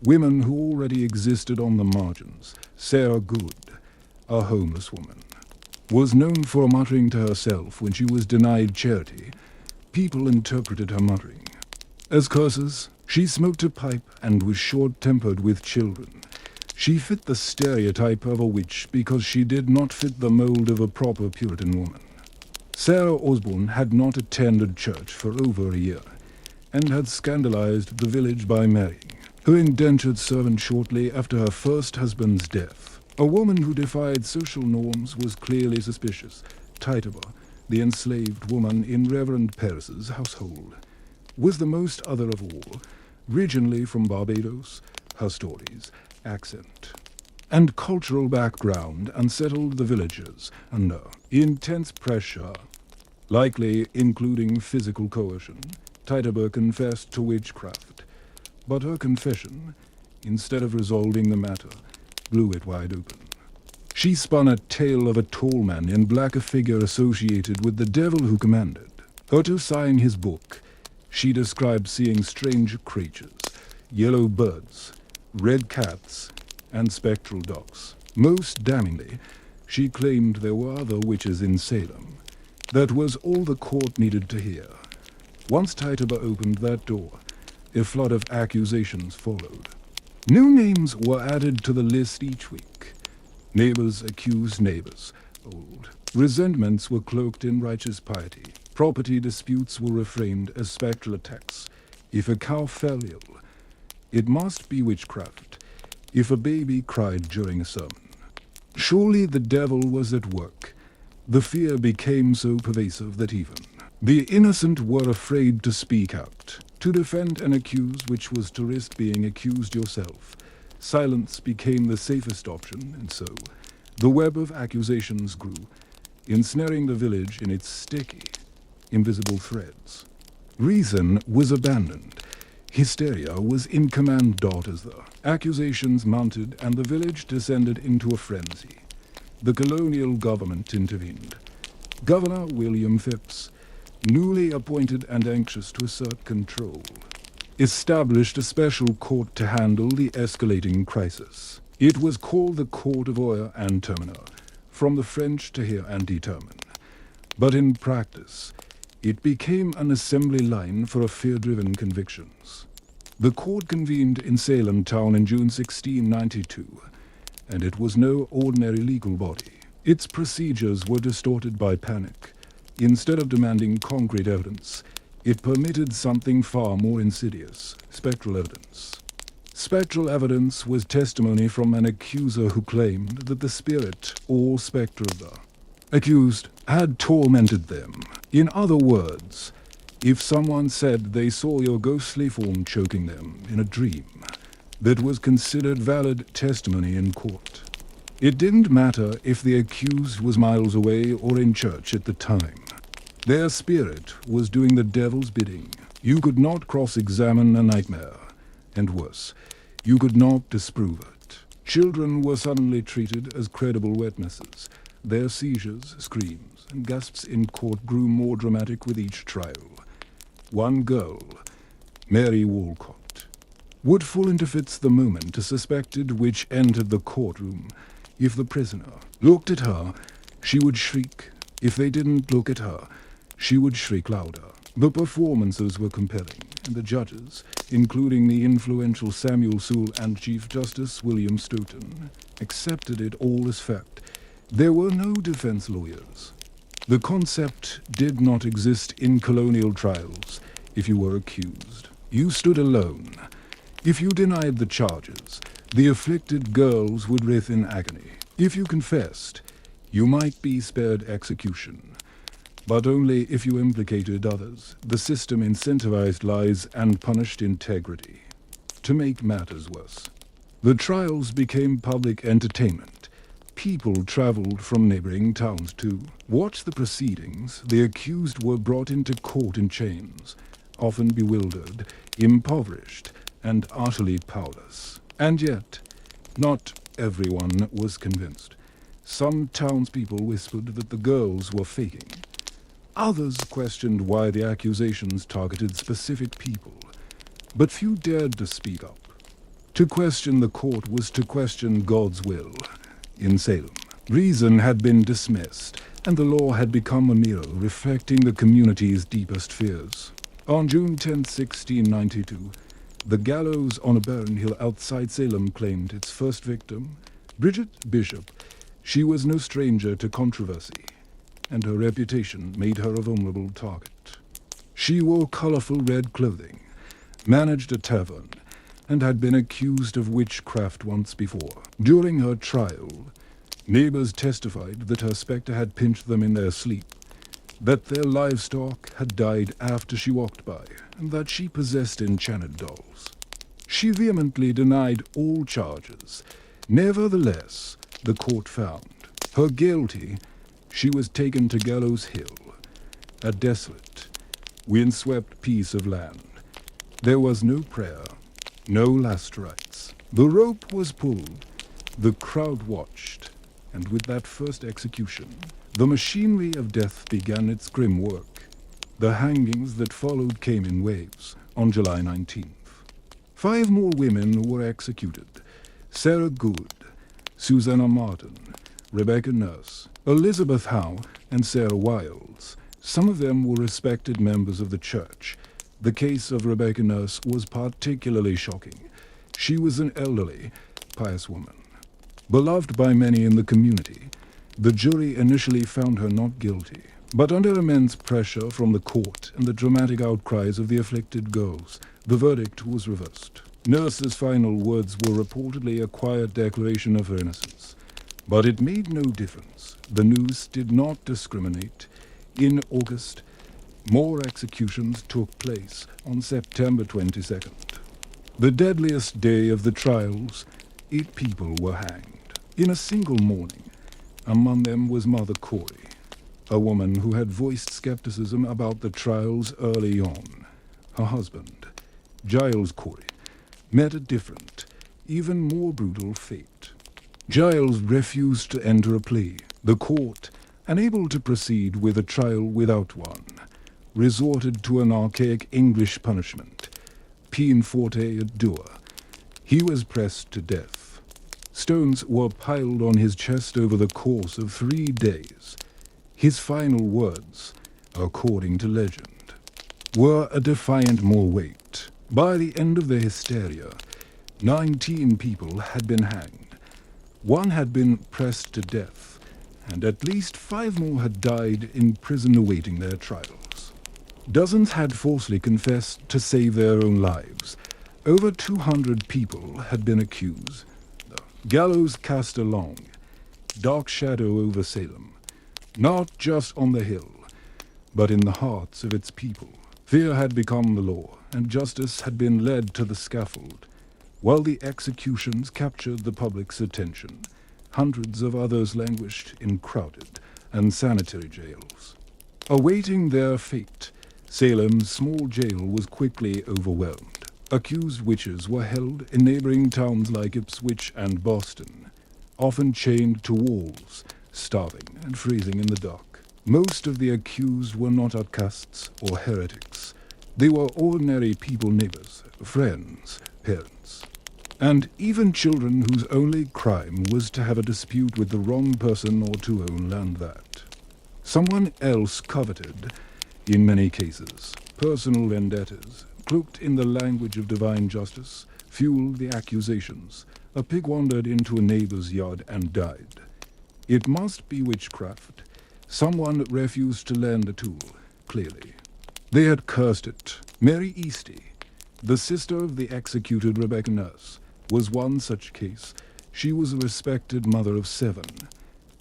women who already existed on the margins. Sarah Good, a homeless woman, was known for muttering to herself when she was denied charity. People interpreted her muttering as curses. She smoked a pipe and was short-tempered with children. She fit the stereotype of a witch because she did not fit the mold of a proper Puritan woman. Sarah Osborne had not attended church for over a year, and had scandalized the village by marrying her indentured servant shortly after her first husband's death. A woman who defied social norms was clearly suspicious. Tituba, the enslaved woman in Reverend Paris's household, was the most other of all. Originally from Barbados, her stories, accent, and cultural background unsettled the villagers under intense pressure, likely including physical coercion. Tituba confessed to witchcraft, but her confession, instead of resolving the matter, blew it wide open. She spun a tale of a tall man in black, a figure associated with the devil who commanded her to sign his book. She described seeing strange creatures, yellow birds, red cats, and spectral dogs. Most damningly, she claimed there were other witches in Salem. That was all the court needed to hear. Once Tituba opened that door, a flood of accusations followed. New names were added to the list each week. Neighbors accused neighbors. Old resentments were cloaked in righteous piety. Property disputes were reframed as spectral attacks. If a cow fell ill, it must be witchcraft. If a baby cried during a sermon, surely the devil was at work. The fear became so pervasive that even the innocent were afraid to speak out. To defend an accused, which was to risk being accused yourself. Silence became the safest option, and so the web of accusations grew, ensnaring the village in its sticky, invisible threads. Reason was abandoned. Hysteria was in command. Daughters, the accusations mounted, and the village descended into a frenzy. The colonial government intervened. Governor William Phipps, newly appointed and anxious to assert control, established a special court to handle the escalating crisis. It was called the Court of Oyer and Terminer, from the French to hear and determine. But in practice, it became an assembly line for fear-driven convictions. The court convened in Salem town in June 1692, and it was no ordinary legal body. Its procedures were distorted by panic. Instead of demanding concrete evidence, it permitted something far more insidious: spectral evidence. Spectral evidence was testimony from an accuser who claimed that the spirit or spectre of the accused had tormented them. In other words, if someone said they saw your ghostly form choking them in a dream, that was considered valid testimony in court. It didn't matter if the accused was miles away or in church at the time. Their spirit was doing the devil's bidding. You could not cross-examine a nightmare, and worse, you could not disprove it. Children were suddenly treated as credible witnesses. Their seizures, screams, and gasps in court grew more dramatic with each trial. One girl, Mary Walcott, would fall into fits the moment a suspected witch entered the courtroom. If the prisoner looked at her, she would shriek. If they didn't look at her, she would shriek louder. The performances were compelling, and the judges, including the influential Samuel Sewell and Chief Justice William Stoughton, accepted it all as fact. There were no defense lawyers. The concept did not exist in colonial trials. If you were accused, you stood alone. If you denied the charges, the afflicted girls would writhe in agony. If you confessed, you might be spared execution. But only if you implicated others. The system incentivized lies and punished integrity. To make matters worse, the trials became public entertainment. People traveled from neighboring towns to watch the proceedings. The accused were brought into court in chains. often bewildered, impoverished, and utterly powerless. And yet, not everyone was convinced. Some townspeople whispered that the girls were faking. Others questioned why the accusations targeted specific people, but few dared to speak up. To question the court was to question God's will. In Salem, reason had been dismissed, and the law had become a mirror reflecting the community's deepest fears. On June 10, 1692, the Gallows on a barren hill outside Salem claimed its first victim, Bridget Bishop. She was no stranger to controversy, and her reputation made her a vulnerable target. She wore colorful red clothing, managed a tavern, and had been accused of witchcraft once before. During her trial, neighbors testified that her specter had pinched them in their sleep, that their livestock had died after she walked by, and that she possessed enchanted dolls. She vehemently denied all charges. Nevertheless, the court found her guilty. She was taken to Gallows Hill, a desolate, windswept piece of land. There was no prayer, no last rites. The rope was pulled, the crowd watched, and with that first execution, the machinery of death began its grim work. The hangings that followed came in waves on July 19th. 5 more women were executed: Sarah Good, Susanna Martin, Rebecca Nurse, Elizabeth Howe, and Sarah Wiles. Some of them were respected members of the church. The case of Rebecca Nurse was particularly shocking. She was an elderly, pious woman, beloved by many in the community. The jury initially found her not guilty, but under immense pressure from the court and the dramatic outcries of the afflicted girls, the verdict was reversed. Nurse's final words were reportedly a quiet declaration of her innocence, but it made no difference. The news did not discriminate. In August, more executions took place on September 22nd. The deadliest day of the trials, 8 people were hanged in a single morning. Among them was Mother Corey, a woman who had voiced skepticism about the trials early on. Her husband, Giles Corey, met a different, even more brutal fate. Giles refused to enter a plea. The court, unable to proceed with a trial without one, resorted to an archaic English punishment, peine forte et dure. He was pressed to death. Stones were piled on his chest over the course of 3 days. His final words, according to legend, were a defiant more weight. By the end of the hysteria, 19 people had been hanged. 1 had been pressed to death, and at least 5 more had died in prison awaiting their trials. Dozens had falsely confessed to save their own lives. Over 200 people had been accused. The gallows cast a long, dark shadow over Salem, not just on the hill, but in the hearts of its people. Fear had become the law, and justice had been led to the scaffold. While the executions captured the public's attention, hundreds of others languished in crowded and sanitary jails. Awaiting their fate, Salem's small jail was quickly overwhelmed. Accused witches were held in neighboring towns like Ipswich and Boston, often chained to walls, starving and freezing in the dark. Most of the accused were not outcasts or heretics. They were ordinary people, neighbors, friends, parents, and even children whose only crime was to have a dispute with the wrong person or to own land that someone else coveted. In many cases, personal vendettas, cloaked in the language of divine justice, fueled the accusations. A pig wandered into a neighbor's yard and died. It must be witchcraft. Someone refused to lend a tool, clearly. They had cursed it. Mary Easty, the sister of the executed Rebecca Nurse, was one such case. She was a respected mother of 7,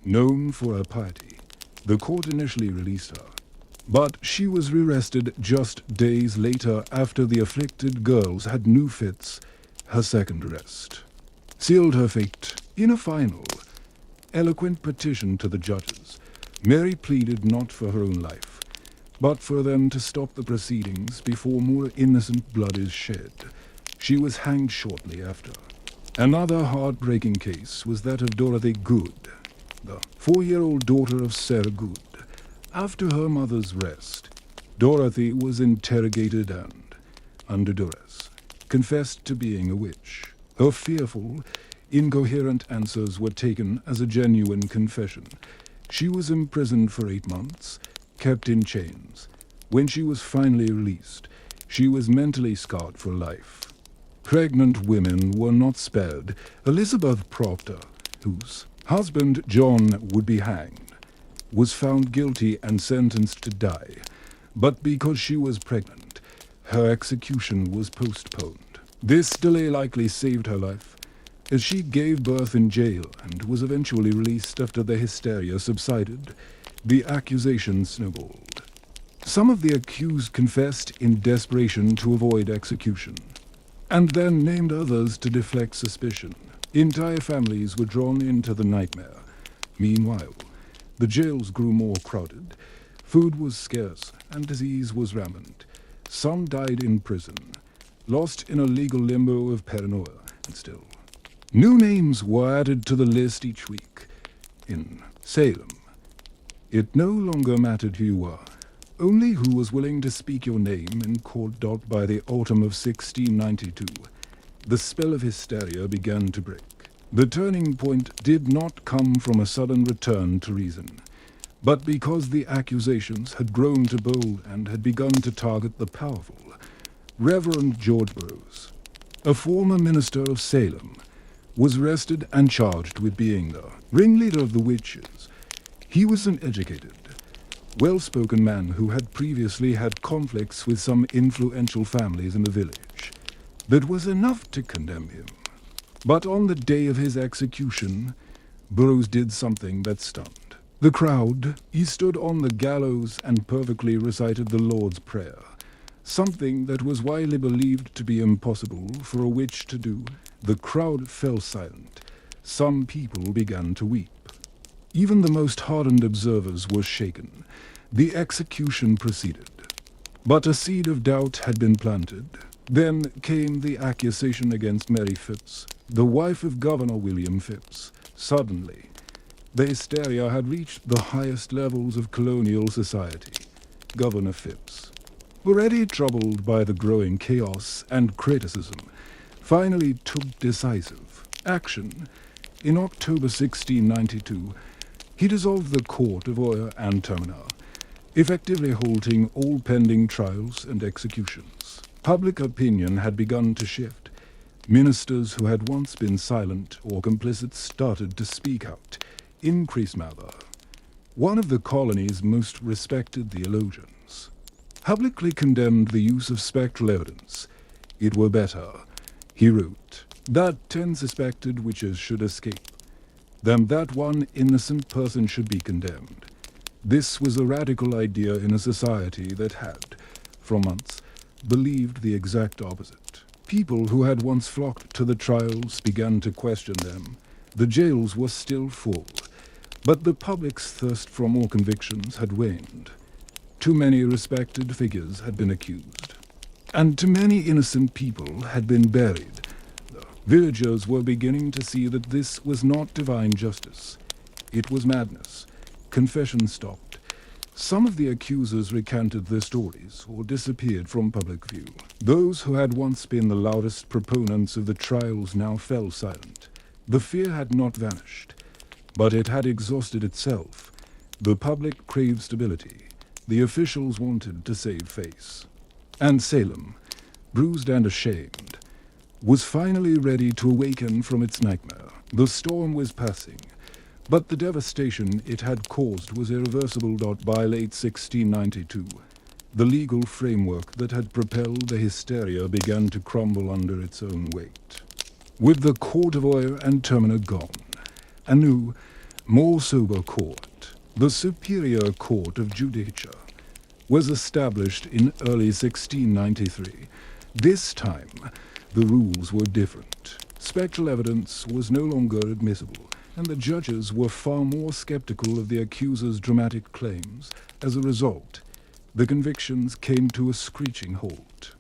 known for her piety. The court initially released her, but she was rearrested just days later after the afflicted girls had new fits. Her second arrest sealed her fate. In a final, eloquent petition to the judges, Mary pleaded not for her own life, but for them to stop the proceedings before more innocent blood is shed. She was hanged shortly after. Another heartbreaking case was that of Dorothy Good, the 4-year-old daughter of Sarah Good. After her mother's arrest, Dorothy was interrogated and, under duress, confessed to being a witch. Her fearful, incoherent answers were taken as a genuine confession. She was imprisoned for 8 months, kept in chains. When she was finally released, she was mentally scarred for life. Pregnant women were not spared. Elizabeth Proctor, whose husband John would be hanged, was found guilty and sentenced to die. But because she was pregnant, her execution was postponed. This delay likely saved her life, as she gave birth in jail and was eventually released after the hysteria subsided. The accusation snowballed. Some of the accused confessed in desperation to avoid execution, and then named others to deflect suspicion. Entire families were drawn into the nightmare. Meanwhile, the jails grew more crowded. Food was scarce, and disease was rampant. Some died in prison, lost in a legal limbo of paranoia, and still. New names were added to the list each week. In Salem, it no longer mattered who you were, only who was willing to speak your name in court. By the autumn of 1692, the spell of hysteria began to break. The turning point did not come from a sudden return to reason, but because the accusations had grown to bold and had begun to target the powerful. Reverend George Burroughs, a former minister of Salem, was arrested and charged with being the ringleader of the witches. He was an educated, well-spoken man who had previously had conflicts with some influential families in the village. That was enough to condemn him. But on the day of his execution, Burroughs did something that stunned the crowd. He stood on the gallows and perfectly recited the Lord's Prayer, something that was widely believed to be impossible for a witch to do. The crowd fell silent. Some people began to weep. Even the most hardened observers were shaken. The execution proceeded. But a seed of doubt had been planted. Then came the accusation against Mary Phipps, the wife of Governor William Phipps. Suddenly, the hysteria had reached the highest levels of colonial society. Governor Phipps, already troubled by the growing chaos and criticism, finally took decisive action. In October 1692, he dissolved the Court of Oyer and Termina, effectively halting all pending trials and executions. Public opinion had begun to shift. Ministers who had once been silent or complicit started to speak out. Increased Mather, one of the colony's most respected theologians, publicly condemned the use of spectral evidence. It were better, he wrote, that 10 suspected witches should escape, than that one innocent person should be condemned. This was a radical idea in a society that had, for months, believed the exact opposite. People who had once flocked to the trials began to question them. The jails were still full, but the public's thirst for more convictions had waned. Too many respected figures had been accused, and too many innocent people had been buried. The villagers were beginning to see that this was not divine justice. It was madness. Confession stopped. Some of the accusers recanted their stories or disappeared from public view. Those who had once been the loudest proponents of the trials now fell silent. The fear had not vanished, but it had exhausted itself. The public craved stability. The officials wanted to save face. And Salem, bruised and ashamed, was finally ready to awaken from its nightmare. The storm was passing, but the devastation it had caused was irreversible. By late 1692, the legal framework that had propelled the hysteria began to crumble under its own weight. With the Court of Oyer and Termina gone, a new, more sober court, the Superior Court of Judicature, was established in early 1693. This time, the rules were different. Spectral evidence was no longer admissible, and the judges were far more skeptical of the accuser's dramatic claims. As a result, the convictions came to a screeching halt.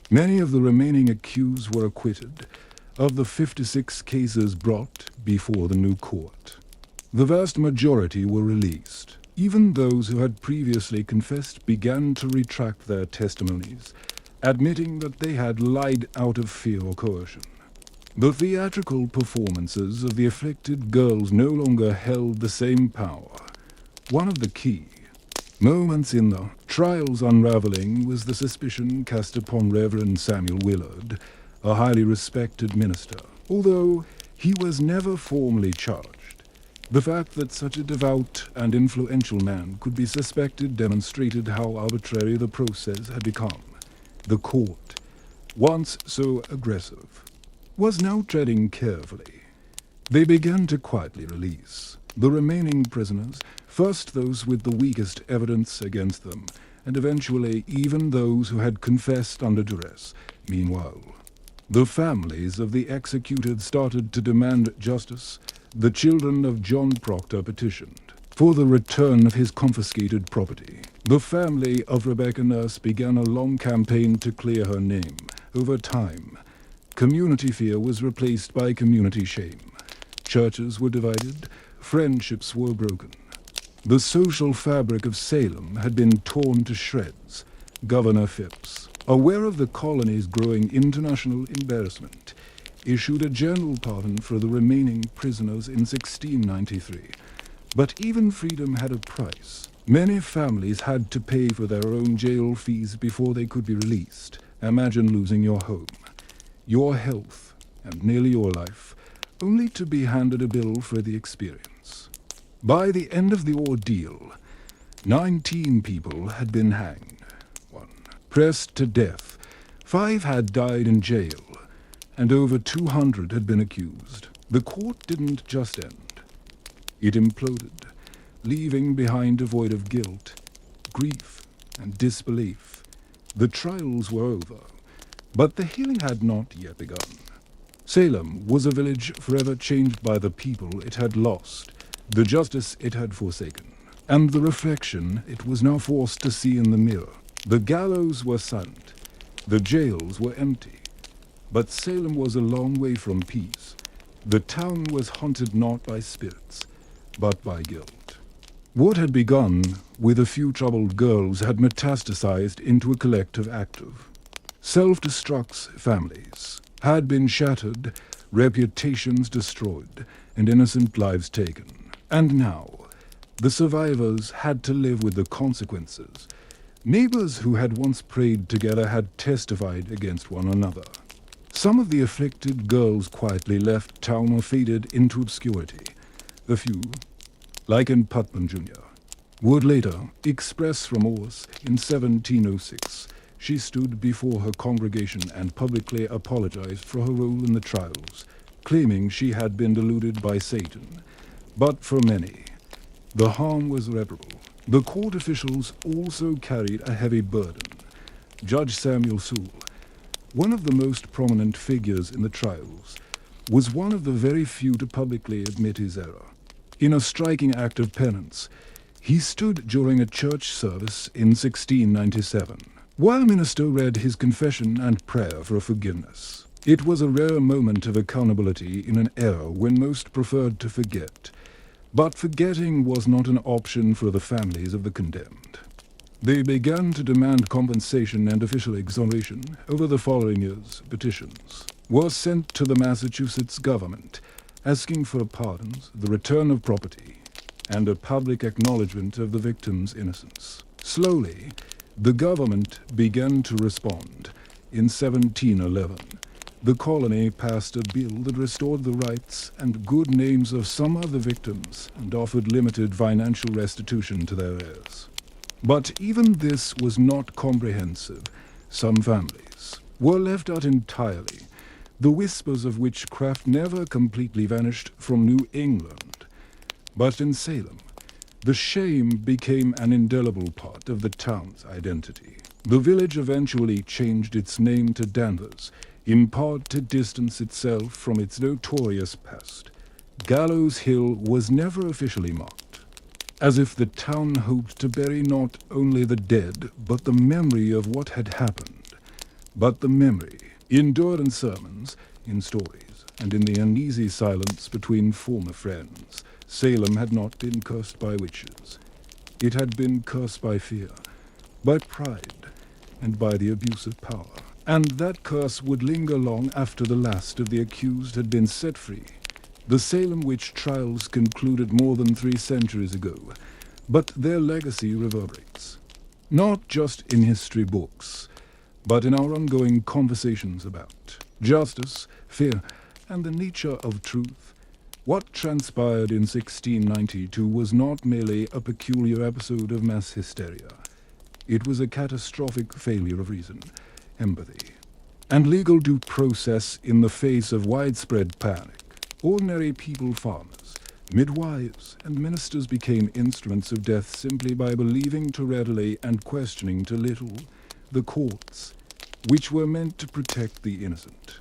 Many of the remaining accused were acquitted of the 56 cases brought before the new court. The vast majority were released. Even those who had previously confessed began to retract their testimonies, admitting that they had lied out of fear or coercion. The theatrical performances of the afflicted girls no longer held the same power. One of the key moments in the trial's unraveling was the suspicion cast upon Reverend Samuel Willard, a highly respected minister, although he was never formally charged. The fact that such a devout and influential man could be suspected demonstrated how arbitrary the process had become. The court, once so aggressive, was now treading carefully. They began to quietly release the remaining prisoners, first those with the weakest evidence against them, and eventually even those who had confessed under duress. Meanwhile, the families of the executed started to demand justice. The children of John Proctor petitioned for the return of his confiscated property. The family of Rebecca Nurse began a long campaign to clear her name. Over time, community fear was replaced by community shame. Churches were divided, friendships were broken. The social fabric of Salem had been torn to shreds. Governor Phipps, aware of the colony's growing international embarrassment, issued a general pardon for the remaining prisoners in 1693. But even freedom had a price. Many families had to pay for their own jail fees before they could be released. Imagine losing your home, your health, and nearly your life, only to be handed a bill for the experience. By the end of the ordeal, 19 people had been hanged, 1 pressed to death, 5 had died in jail, and over 200 had been accused. The court didn't just end. It imploded, leaving behind a void of guilt, grief, and disbelief. The trials were over, but the healing had not yet begun. Salem was a village forever changed by the people it had lost, the justice it had forsaken, and the reflection it was now forced to see in the mirror. The gallows were silent, the jails were empty, but Salem was a long way from peace. The town was haunted not by spirits, but by guilt. What had begun with a few troubled girls had metastasized into a collective active. Self-destruct families had been shattered, reputations destroyed, and innocent lives taken. And now, the survivors had to live with the consequences. Neighbors who had once prayed together had testified against one another. Some of the afflicted girls quietly left town or faded into obscurity. A few, like in Putnam Jr., would later express remorse. In 1706, she stood before her congregation and publicly apologized for her role in the trials, claiming she had been deluded by Satan. But for many, the harm was irreparable. The court officials also carried a heavy burden. Judge Samuel Sewell, one of the most prominent figures in the trials, was one of the very few to publicly admit his error. In a striking act of penance, he stood during a church service in 1697, while minister read his confession and prayer for forgiveness. It was a rare moment of accountability in an era when most preferred to forget, but forgetting was not an option for the families of the condemned. They began to demand compensation and official exoneration. Over the following years, petitions were sent to the Massachusetts government, asking for pardons, the return of property, and a public acknowledgement of the victims' innocence. Slowly, the government began to respond. In 1711, the colony passed a bill that restored the rights and good names of some of the victims and offered limited financial restitution to their heirs. But even this was not comprehensive. Some families were left out entirely. The whispers of witchcraft never completely vanished from New England. But in Salem, the shame became an indelible part of the town's identity. The village eventually changed its name to Danvers, in part to distance itself from its notorious past. Gallows Hill was never officially marked, as if the town hoped to bury not only the dead, but the memory of what had happened. But the memory, endured in sermons, in stories, and in the uneasy silence between former friends, Salem had not been cursed by witches. It had been cursed by fear, by pride, and by the abuse of power. And that curse would linger long after the last of the accused had been set free. The Salem witch trials concluded more than 3 centuries ago, but their legacy reverberates, not just in history books, but in our ongoing conversations about justice, fear, and the nature of truth. What transpired in 1692 was not merely a peculiar episode of mass hysteria. It was a catastrophic failure of reason, empathy, and legal due process in the face of widespread panic. Ordinary people, farmers, midwives, and ministers became instruments of death simply by believing too readily and questioning too little. The courts, which were meant to protect the innocent,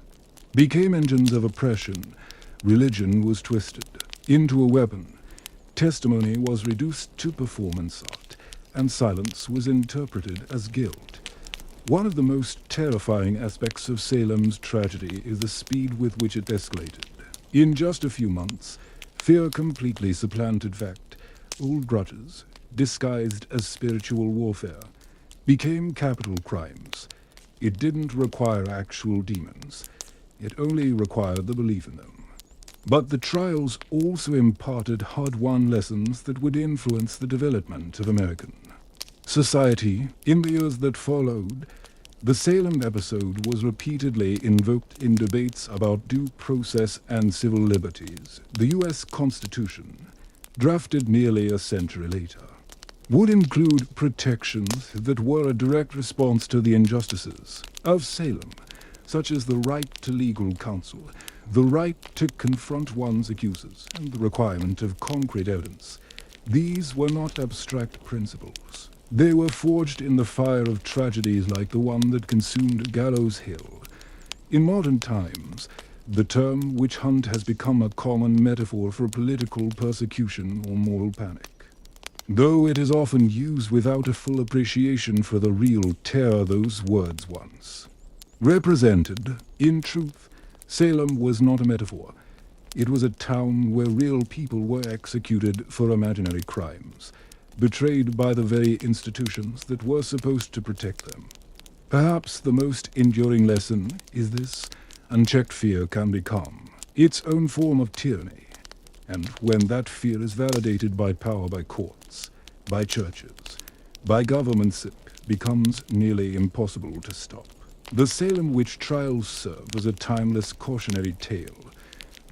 became engines of oppression. Religion was twisted into a weapon. Testimony was reduced to performance art, and silence was interpreted as guilt. One of the most terrifying aspects of Salem's tragedy is the speed with which it escalated. In just a few months, fear completely supplanted fact. Old grudges, disguised as spiritual warfare, became capital crimes. It didn't require actual demons. It only required the belief in them. But the trials also imparted hard-won lessons that would influence the development of American society. In the years that followed, the Salem episode was repeatedly invoked in debates about due process and civil liberties. The U.S. Constitution, drafted nearly a century later, would include protections that were a direct response to the injustices of Salem, such as the right to legal counsel, the right to confront one's accusers, and the requirement of concrete evidence. These were not abstract principles. They were forged in the fire of tragedies like the one that consumed Gallows Hill. In modern times, the term witch hunt has become a common metaphor for political persecution or moral panic, though it is often used without a full appreciation for the real terror those words once represented. In truth, Salem was not a metaphor. It was a town where real people were executed for imaginary crimes, betrayed by the very institutions that were supposed to protect them. Perhaps the most enduring lesson is this: unchecked fear can become its own form of tyranny, and when that fear is validated by power, by courts, by churches, by governments, it becomes nearly impossible to stop. The Salem witch trials serve as a timeless cautionary tale,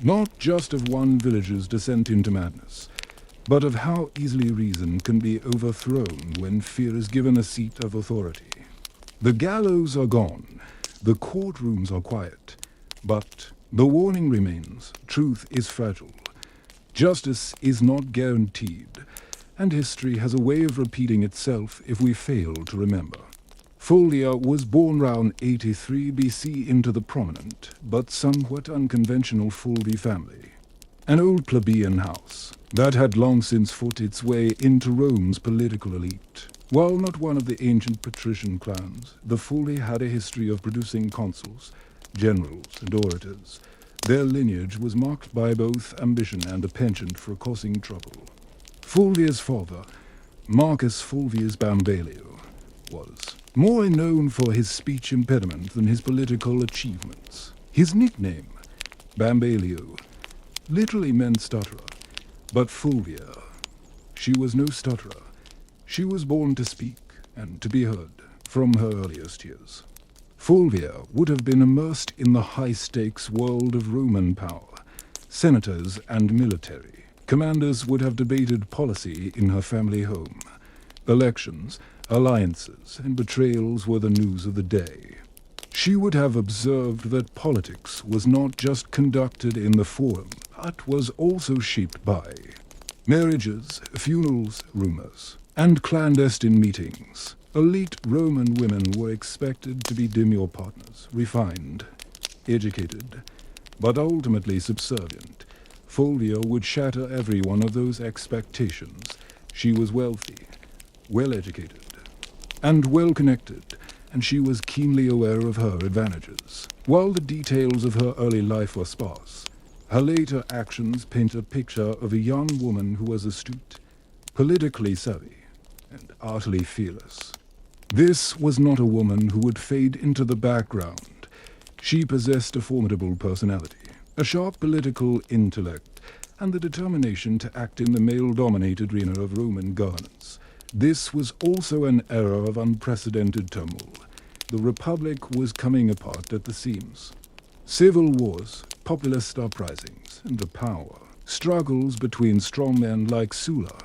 not just of one village's descent into madness, but of how easily reason can be overthrown when fear is given a seat of authority. The gallows are gone, the courtrooms are quiet, but the warning remains: truth is fragile, justice is not guaranteed, and history has a way of repeating itself if we fail to remember. Fulvia was born round 83 BC into the prominent, but somewhat unconventional Fulvi family, an old plebeian house that had long since fought its way into Rome's political elite. While not one of the ancient patrician clans, the Fulvi had a history of producing consuls, generals, and orators. Their lineage was marked by both ambition and a penchant for causing trouble. Fulvia's father, Marcus Fulvius Bambalio, was more known for his speech impediment than his political achievements. His nickname, Bambalio, literally meant stutterer. But Fulvia, she was no stutterer. She was born to speak and to be heard from her earliest years. Fulvia would have been immersed in the high-stakes world of Roman power. Senators and military commanders would have debated policy in her family home. Elections, alliances, and betrayals were the news of the day. She would have observed that politics was not just conducted in the forum, but was also shaped by marriages, funerals, rumors, and clandestine meetings. Elite Roman women were expected to be demure partners, refined, educated, but ultimately subservient. Fulvia would shatter every one of those expectations, She was wealthy, well-educated, and well-connected, and she was keenly aware of her advantages. While the details of her early life were sparse, her later actions paint a picture of a young woman who was astute, politically savvy, and utterly fearless. This was not a woman who would fade into the background. She possessed a formidable personality, a sharp political intellect, and the determination to act in the male-dominated arena of Roman governance. This was also an era of unprecedented turmoil. The Republic was coming apart at the seams. Civil wars, populist uprisings, and the power struggles between strongmen like Sulla,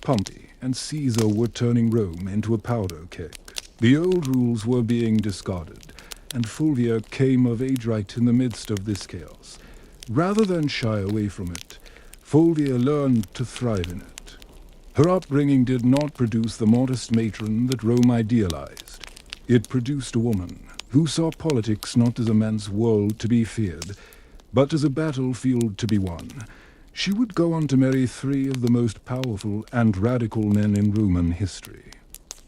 Pompey, and Caesar were turning Rome into a powder keg. The old rules were being discarded, and Fulvia came of age right in the midst of this chaos. Rather than shy away from it, Fulvia learned to thrive in it. Her upbringing did not produce the modest matron that Rome idealized. It produced a woman who saw politics not as a man's world to be feared, but as a battlefield to be won. She would go on to marry 3 of the most powerful and radical men in Roman history.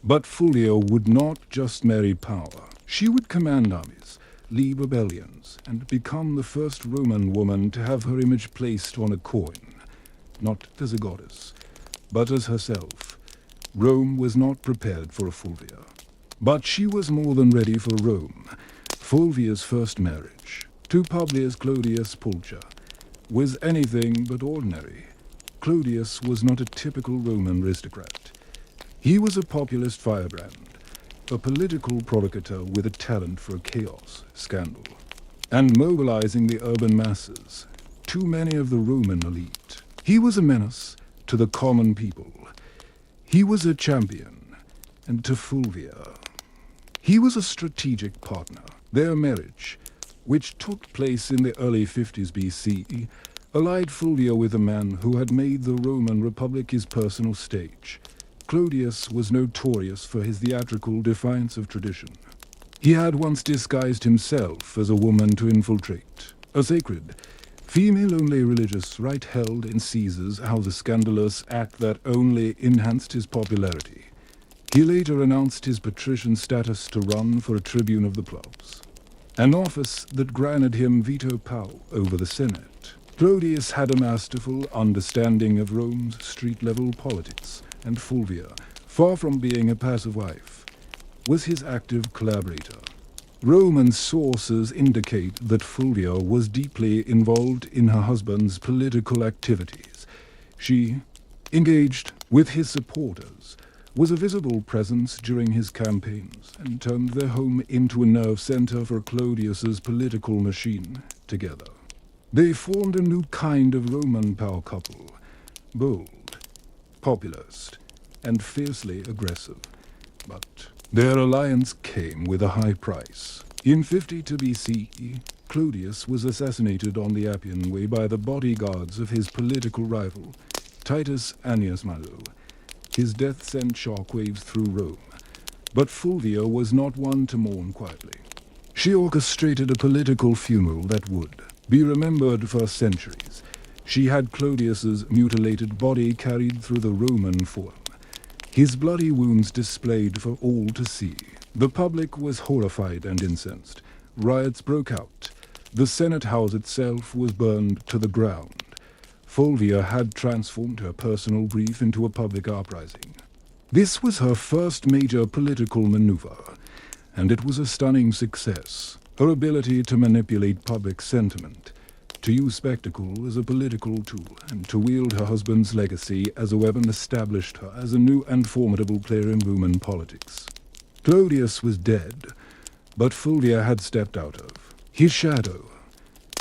But Fulvia would not just marry power. She would command armies, lead rebellions, and become the first Roman woman to have her image placed on a coin, not as a goddess, but as herself. Rome was not prepared for a Fulvia. But she was more than ready for Rome. Fulvia's first marriage, to Publius Clodius Pulcher, was anything but ordinary. Clodius was not a typical Roman aristocrat. He was a populist firebrand, a political provocateur with a talent for chaos, scandal, and mobilizing the urban masses, too many of the Roman elite. He was a menace to the common people. He was a champion, and to Fulvia, he was a strategic partner. Their marriage, which took place in the early 50s BC, allied Fulvia with a man who had made the Roman Republic his personal stage. Clodius was notorious for his theatrical defiance of tradition. He had once disguised himself as a woman to infiltrate a sacred, female-only religious rite held in Caesar's house, a scandalous act that only enhanced his popularity. He later announced his patrician status to run for a tribune of the plebs, an office that granted him veto power over the Senate. Clodius had a masterful understanding of Rome's street-level politics, and Fulvia, far from being a passive wife, was his active collaborator. Roman sources indicate that Fulvia was deeply involved in her husband's political activities. She, engaged with his supporters, was a visible presence during his campaigns and turned their home into a nerve center for Clodius's political machine. Together, they formed a new kind of Roman power couple, bold, populist, and fiercely aggressive. But their alliance came with a high price. In 52 BC, Clodius was assassinated on the Appian Way by the bodyguards of his political rival, Titus Annius Malo. His death sent shockwaves through Rome, but Fulvia was not one to mourn quietly. She orchestrated a political funeral that would be remembered for centuries. She had Clodius's mutilated body carried through the Roman Forum, his bloody wounds displayed for all to see. The public was horrified and incensed. Riots broke out. The Senate house itself was burned to the ground. Fulvia had transformed her personal grief into a public uprising. This was her first major political maneuver, and it was a stunning success. Her ability to manipulate public sentiment, to use spectacle as a political tool, and to wield her husband's legacy as a weapon established her as a new and formidable player in Roman politics. Clodius was dead, but Fulvia had stepped out of his shadow,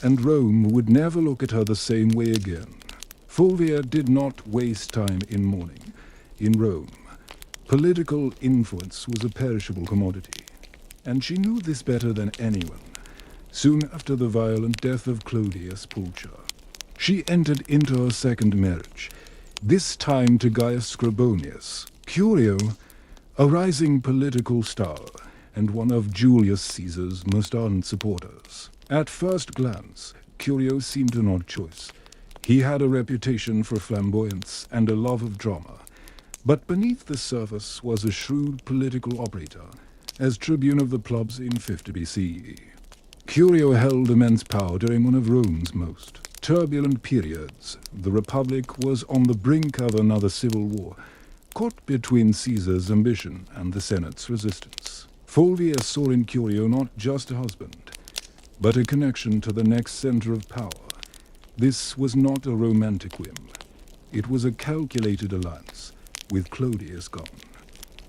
and Rome would never look at her the same way again. Fulvia did not waste time in mourning. In Rome, political influence was a perishable commodity, and she knew this better than anyone. Soon after the violent death of Clodius Pulcher, she entered into her second marriage, this time to Gaius Scribonius, Curio, a rising political star and one of Julius Caesar's most ardent supporters. At first glance, Curio seemed an odd choice. He had a reputation for flamboyance and a love of drama, But beneath the surface was a shrewd political operator, as tribune of the plebs in 50 BCE. Curio held immense power during one of Rome's most turbulent periods. The Republic was on the brink of another civil war, caught between Caesar's ambition and the Senate's resistance. Fulvia saw in Curio not just a husband, but a connection to the next center of power. This was not a romantic whim. It was a calculated alliance, with Clodius gone.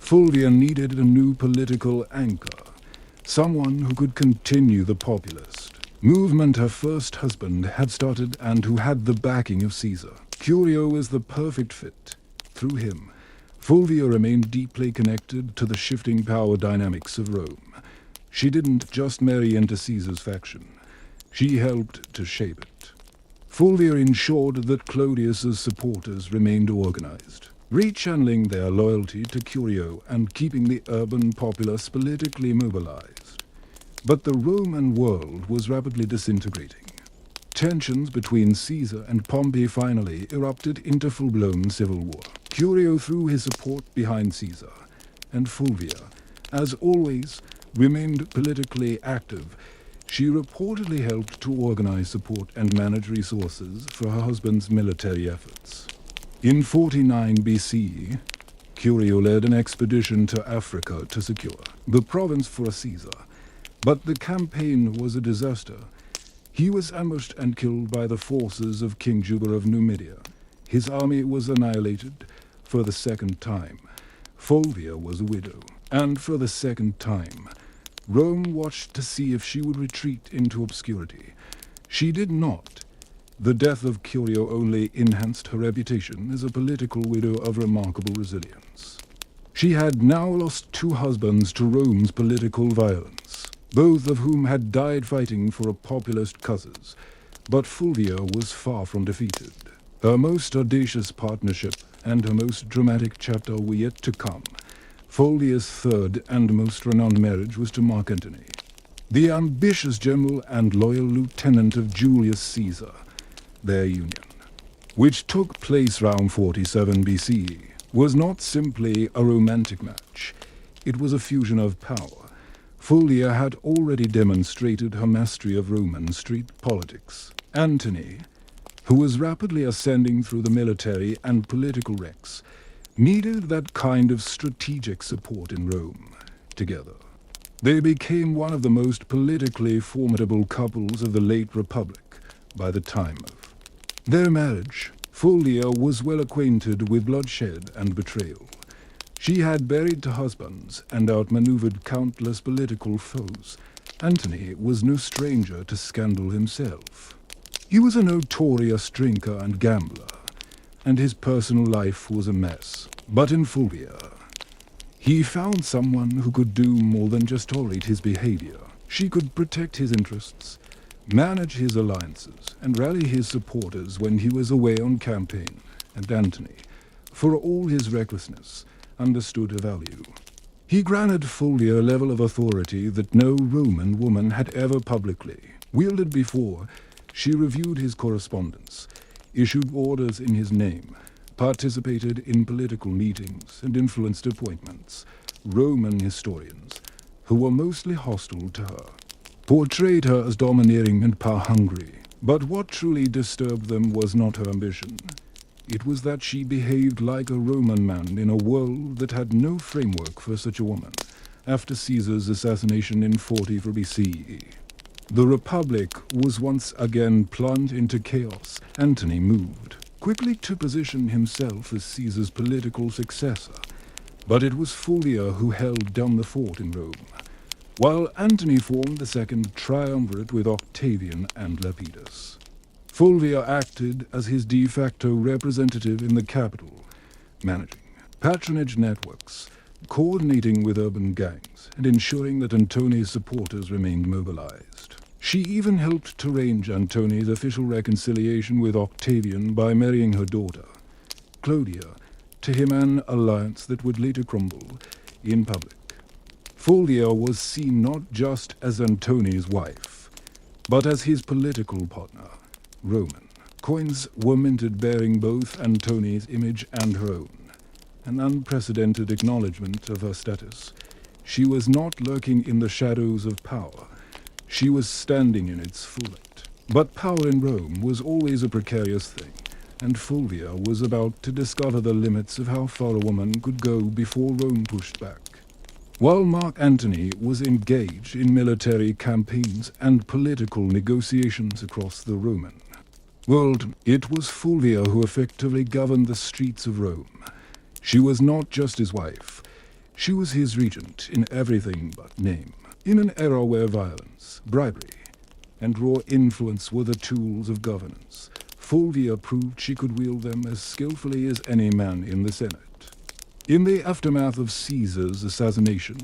Fulvia needed a new political anchor, someone who could continue the populist movement her first husband had started and who had the backing of Caesar. Curio was the perfect fit. Through him, Fulvia remained deeply connected to the shifting power dynamics of Rome. She didn't just marry into Caesar's faction. She helped to shape it. Fulvia ensured that Clodius's supporters remained organized, rechanneling their loyalty to Curio and keeping the urban populace politically mobilized. But the Roman world was rapidly disintegrating. Tensions between Caesar and Pompey finally erupted into full-blown civil war. Curio threw his support behind Caesar, and Fulvia, as always, remained politically active. She reportedly helped to organize support and manage resources for her husband's military efforts. In 49 BCE, Curio led an expedition to Africa to secure the province for Caesar. But the campaign was a disaster. He was ambushed and killed by the forces of King Juba of Numidia. His army was annihilated for the second time. Fulvia was a widow, and for the second time, Rome watched to see if she would retreat into obscurity. She did not. The death of Curio only enhanced her reputation as a political widow of remarkable resilience. She had now lost 2 husbands to Rome's political violence, both of whom had died fighting for a populist cause. But Fulvia was far from defeated. Her most audacious partnership and her most dramatic chapter were yet to come. Fulvia's third and most renowned marriage was to Mark Antony, the ambitious general and loyal lieutenant of Julius Caesar. Their union, which took place around 47 BCE, was not simply a romantic match. It was a fusion of power. Fulvia had already demonstrated her mastery of Roman street politics. Antony, who was rapidly ascending through the military and political ranks, needed that kind of strategic support in Rome. Together, they became one of the most politically formidable couples of the late Republic by the time of their marriage. Fulvia was well acquainted with bloodshed and betrayal. She had buried 2 husbands and outmaneuvered countless political foes. Antony was no stranger to scandal himself. He was a notorious drinker and gambler, and his personal life was a mess. But in Fulvia, he found someone who could do more than just tolerate his behavior. She could protect his interests, manage his alliances, and rally his supporters when he was away on campaign. And Antony, for all his recklessness, understood her value. He granted Fulvia a level of authority that no Roman woman had ever publicly wielded before. She reviewed his correspondence, issued orders in his name, participated in political meetings, and influenced appointments. Roman historians, who were mostly hostile to her, portrayed her as domineering and power-hungry. But what truly disturbed them was not her ambition. It was that she behaved like a Roman man in a world that had no framework for such a woman. After Caesar's assassination in 44 BCE, the Republic was once again plunged into chaos. Antony moved quickly to position himself as Caesar's political successor, but it was Fulvia who held down the fort in Rome, while Antony formed the second triumvirate with Octavian and Lepidus. Fulvia acted as his de facto representative in the capital, managing patronage networks, coordinating with urban gangs, and ensuring that Antony's supporters remained mobilized. She even helped to arrange Antony's official reconciliation with Octavian by marrying her daughter, Clodia, to him, an alliance that would later crumble in public. Fulvia was seen not just as Antony's wife, but as his political partner. Roman coins were minted bearing both Antony's image and her own. an unprecedented acknowledgement of her status. She was not lurking in the shadows of power. She was standing in its full light. But power in Rome was always a precarious thing, and Fulvia was about to discover the limits of how far a woman could go before Rome pushed back. While Mark Antony was engaged in military campaigns and political negotiations across the Roman world, it was Fulvia who effectively governed the streets of Rome. She was not just his wife, she was his regent in everything but name. In an era where violence, bribery, and raw influence were the tools of governance, Fulvia proved she could wield them as skillfully as any man in the Senate. In the aftermath of Caesar's assassination,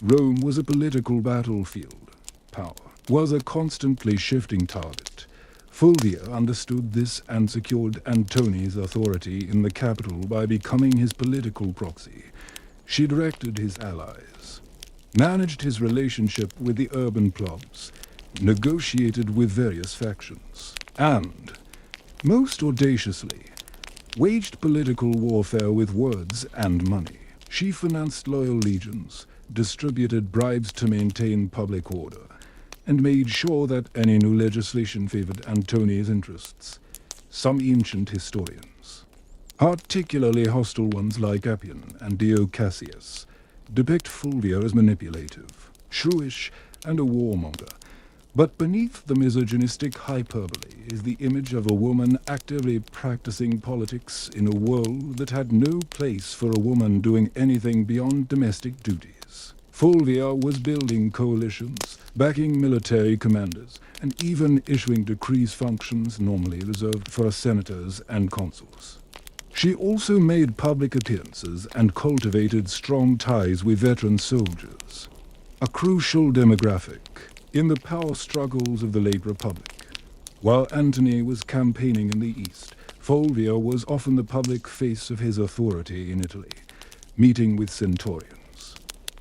Rome was a political battlefield. Power was a constantly shifting target. Fulvia understood this and secured Antony's authority in the capital by becoming his political proxy. She directed his allies, managed his relationship with the urban plebs, negotiated with various factions, and, most audaciously, waged political warfare with words and money. She financed loyal legions, distributed bribes to maintain public order, and made sure that any new legislation favored Antony's interests. Some ancient historians, particularly hostile ones like Appian and Dio Cassius, depict Fulvia as manipulative, shrewish, and a warmonger. But beneath the misogynistic hyperbole is the image of a woman actively practicing politics in a world that had no place for a woman doing anything beyond domestic duties. Fulvia was building coalitions, backing military commanders, and even issuing decrees functions normally reserved for senators and consuls. She also made public appearances and cultivated strong ties with veteran soldiers, a crucial demographic in the power struggles of the late Republic. While Antony was campaigning in the East, Fulvia was often the public face of his authority in Italy, meeting with centurions,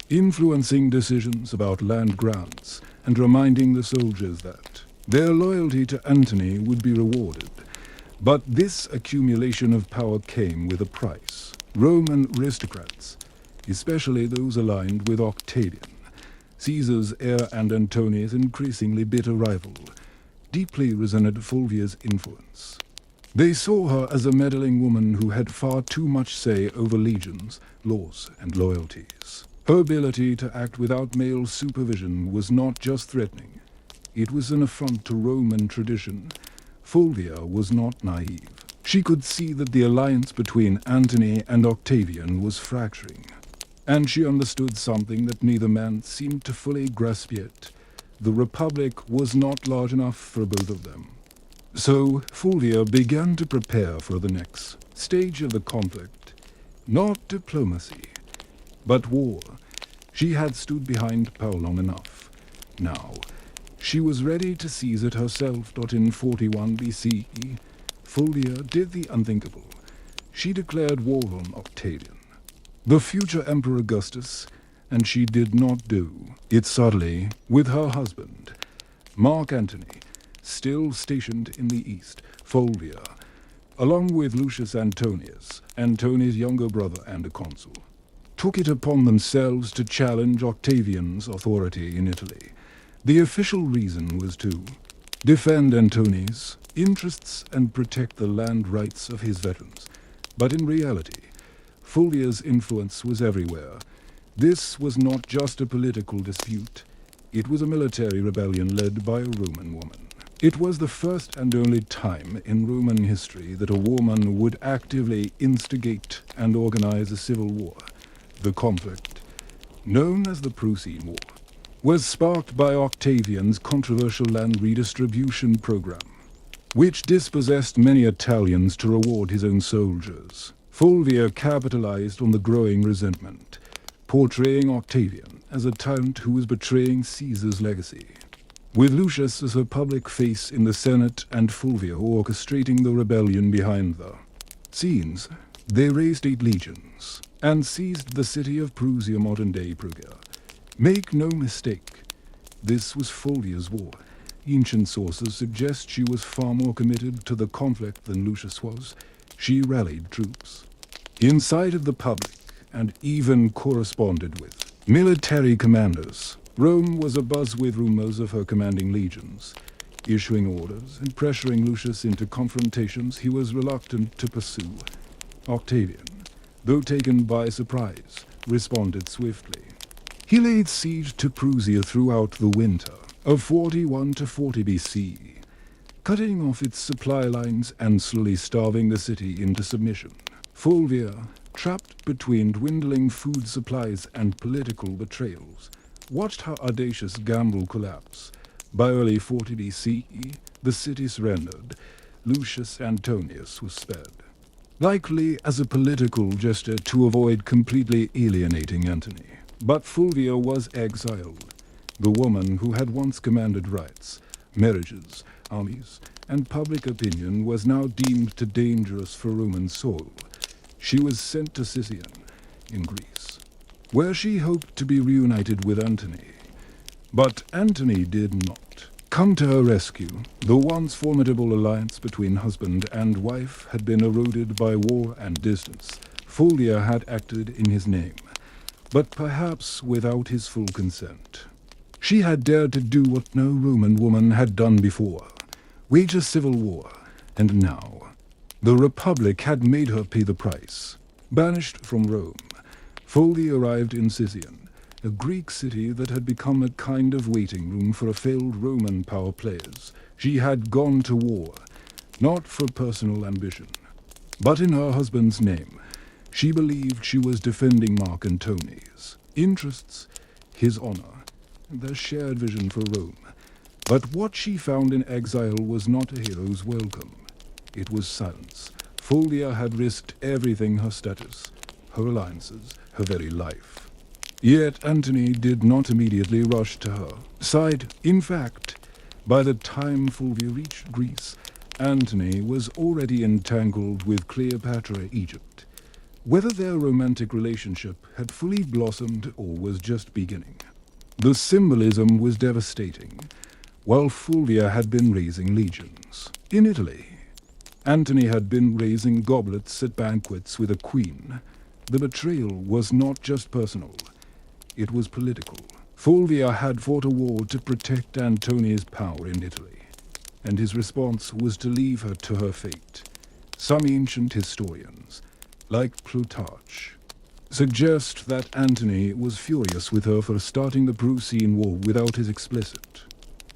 influencing decisions about land grants, and reminding the soldiers that their loyalty to Antony would be rewarded. But this accumulation of power came with a price. Roman aristocrats, especially those aligned with Octavian, Caesar's heir and Antony's increasingly bitter rival, deeply resented Fulvia's influence. They saw her as a meddling woman who had far too much say over legions, laws, and loyalties. Her ability to act without male supervision was not just threatening, it was an affront to Roman tradition. Fulvia was not naive. She could see that the alliance between Antony and Octavian was fracturing. And she understood something that neither man seemed to fully grasp yet. The Republic was not large enough for both of them. So Fulvia began to prepare for the next stage of the conflict. Not diplomacy, but war. She had stood behind power long enough. Now, she was ready to seize it herself. In 41 BCE, Fulvia did the unthinkable. She declared war on Octavian, the future Emperor Augustus, and she did not do it subtly with her husband, Mark Antony, still stationed in the east. Fulvia, along with Lucius Antonius, Antony's younger brother and a consul, took it upon themselves to challenge Octavian's authority in Italy. The official reason was to defend Antony's interests and protect the land rights of his veterans. But in reality, Fulvia's influence was everywhere. This was not just a political dispute, it was a military rebellion led by a Roman woman. It was the first and only time in Roman history that a woman would actively instigate and organize a civil war. The conflict, known as the Prussian War, was sparked by Octavian's controversial land redistribution program, which dispossessed many Italians to reward his own soldiers. Fulvia capitalized on the growing resentment, portraying Octavian as a tyrant who was betraying Caesar's legacy. With Lucius as her public face in the Senate and Fulvia orchestrating the rebellion behind the scenes, they raised 8 legions and seized the city of Prussia, modern-day Perugia. Make no mistake, this was Fulvia's war. Ancient sources suggest she was far more committed to the conflict than Lucius was. She rallied troops, He incited the public and even corresponded with military commanders. Rome was abuzz with rumors of her commanding legions, issuing orders and pressuring Lucius into confrontations he was reluctant to pursue. Octavian, though taken by surprise, responded swiftly. He laid siege to Prussia throughout the winter of 41 to 40 BC, cutting off its supply lines and slowly starving the city into submission. Fulvia, trapped between dwindling food supplies and political betrayals, watched her audacious gamble collapse. By early 40 BC, the city surrendered. Lucius Antonius was spared, likely as a political gesture to avoid completely alienating Antony. But Fulvia was exiled. The woman who had once commanded rights, marriages, armies, and public opinion was now deemed too dangerous for Roman soil. She was sent to Sicyon, in Greece, where she hoped to be reunited with Antony. But Antony did not come to her rescue. The once formidable alliance between husband and wife had been eroded by war and distance. Fulvia had acted in his name, but perhaps without his full consent. She had dared to do what no Roman woman had done before, wage a civil war, and now the Republic had made her pay the price. Banished from Rome, Fulvia arrived in Sicyon, a Greek city that had become a kind of waiting room for failed Roman power players. She had gone to war, not for personal ambition, but in her husband's name. She believed she was defending Mark Antony's interests, his honor, and their shared vision for Rome. But what she found in exile was not a hero's welcome. It was silence. Fulvia had risked everything: her status, her alliances, her very life. Yet Antony did not immediately rush to her side. In fact, by the time Fulvia reached Greece, Antony was already entangled with Cleopatra, Egypt. Whether their romantic relationship had fully blossomed or was just beginning, the symbolism was devastating. While Fulvia had been raising legions in Italy, Antony had been raising goblets at banquets with a queen. The betrayal was not just personal, it was political. Fulvia had fought a war to protect Antony's power in Italy, and his response was to leave her to her fate. Some ancient historians, like Plutarch, suggest that Antony was furious with her for starting the Prussian War without his explicit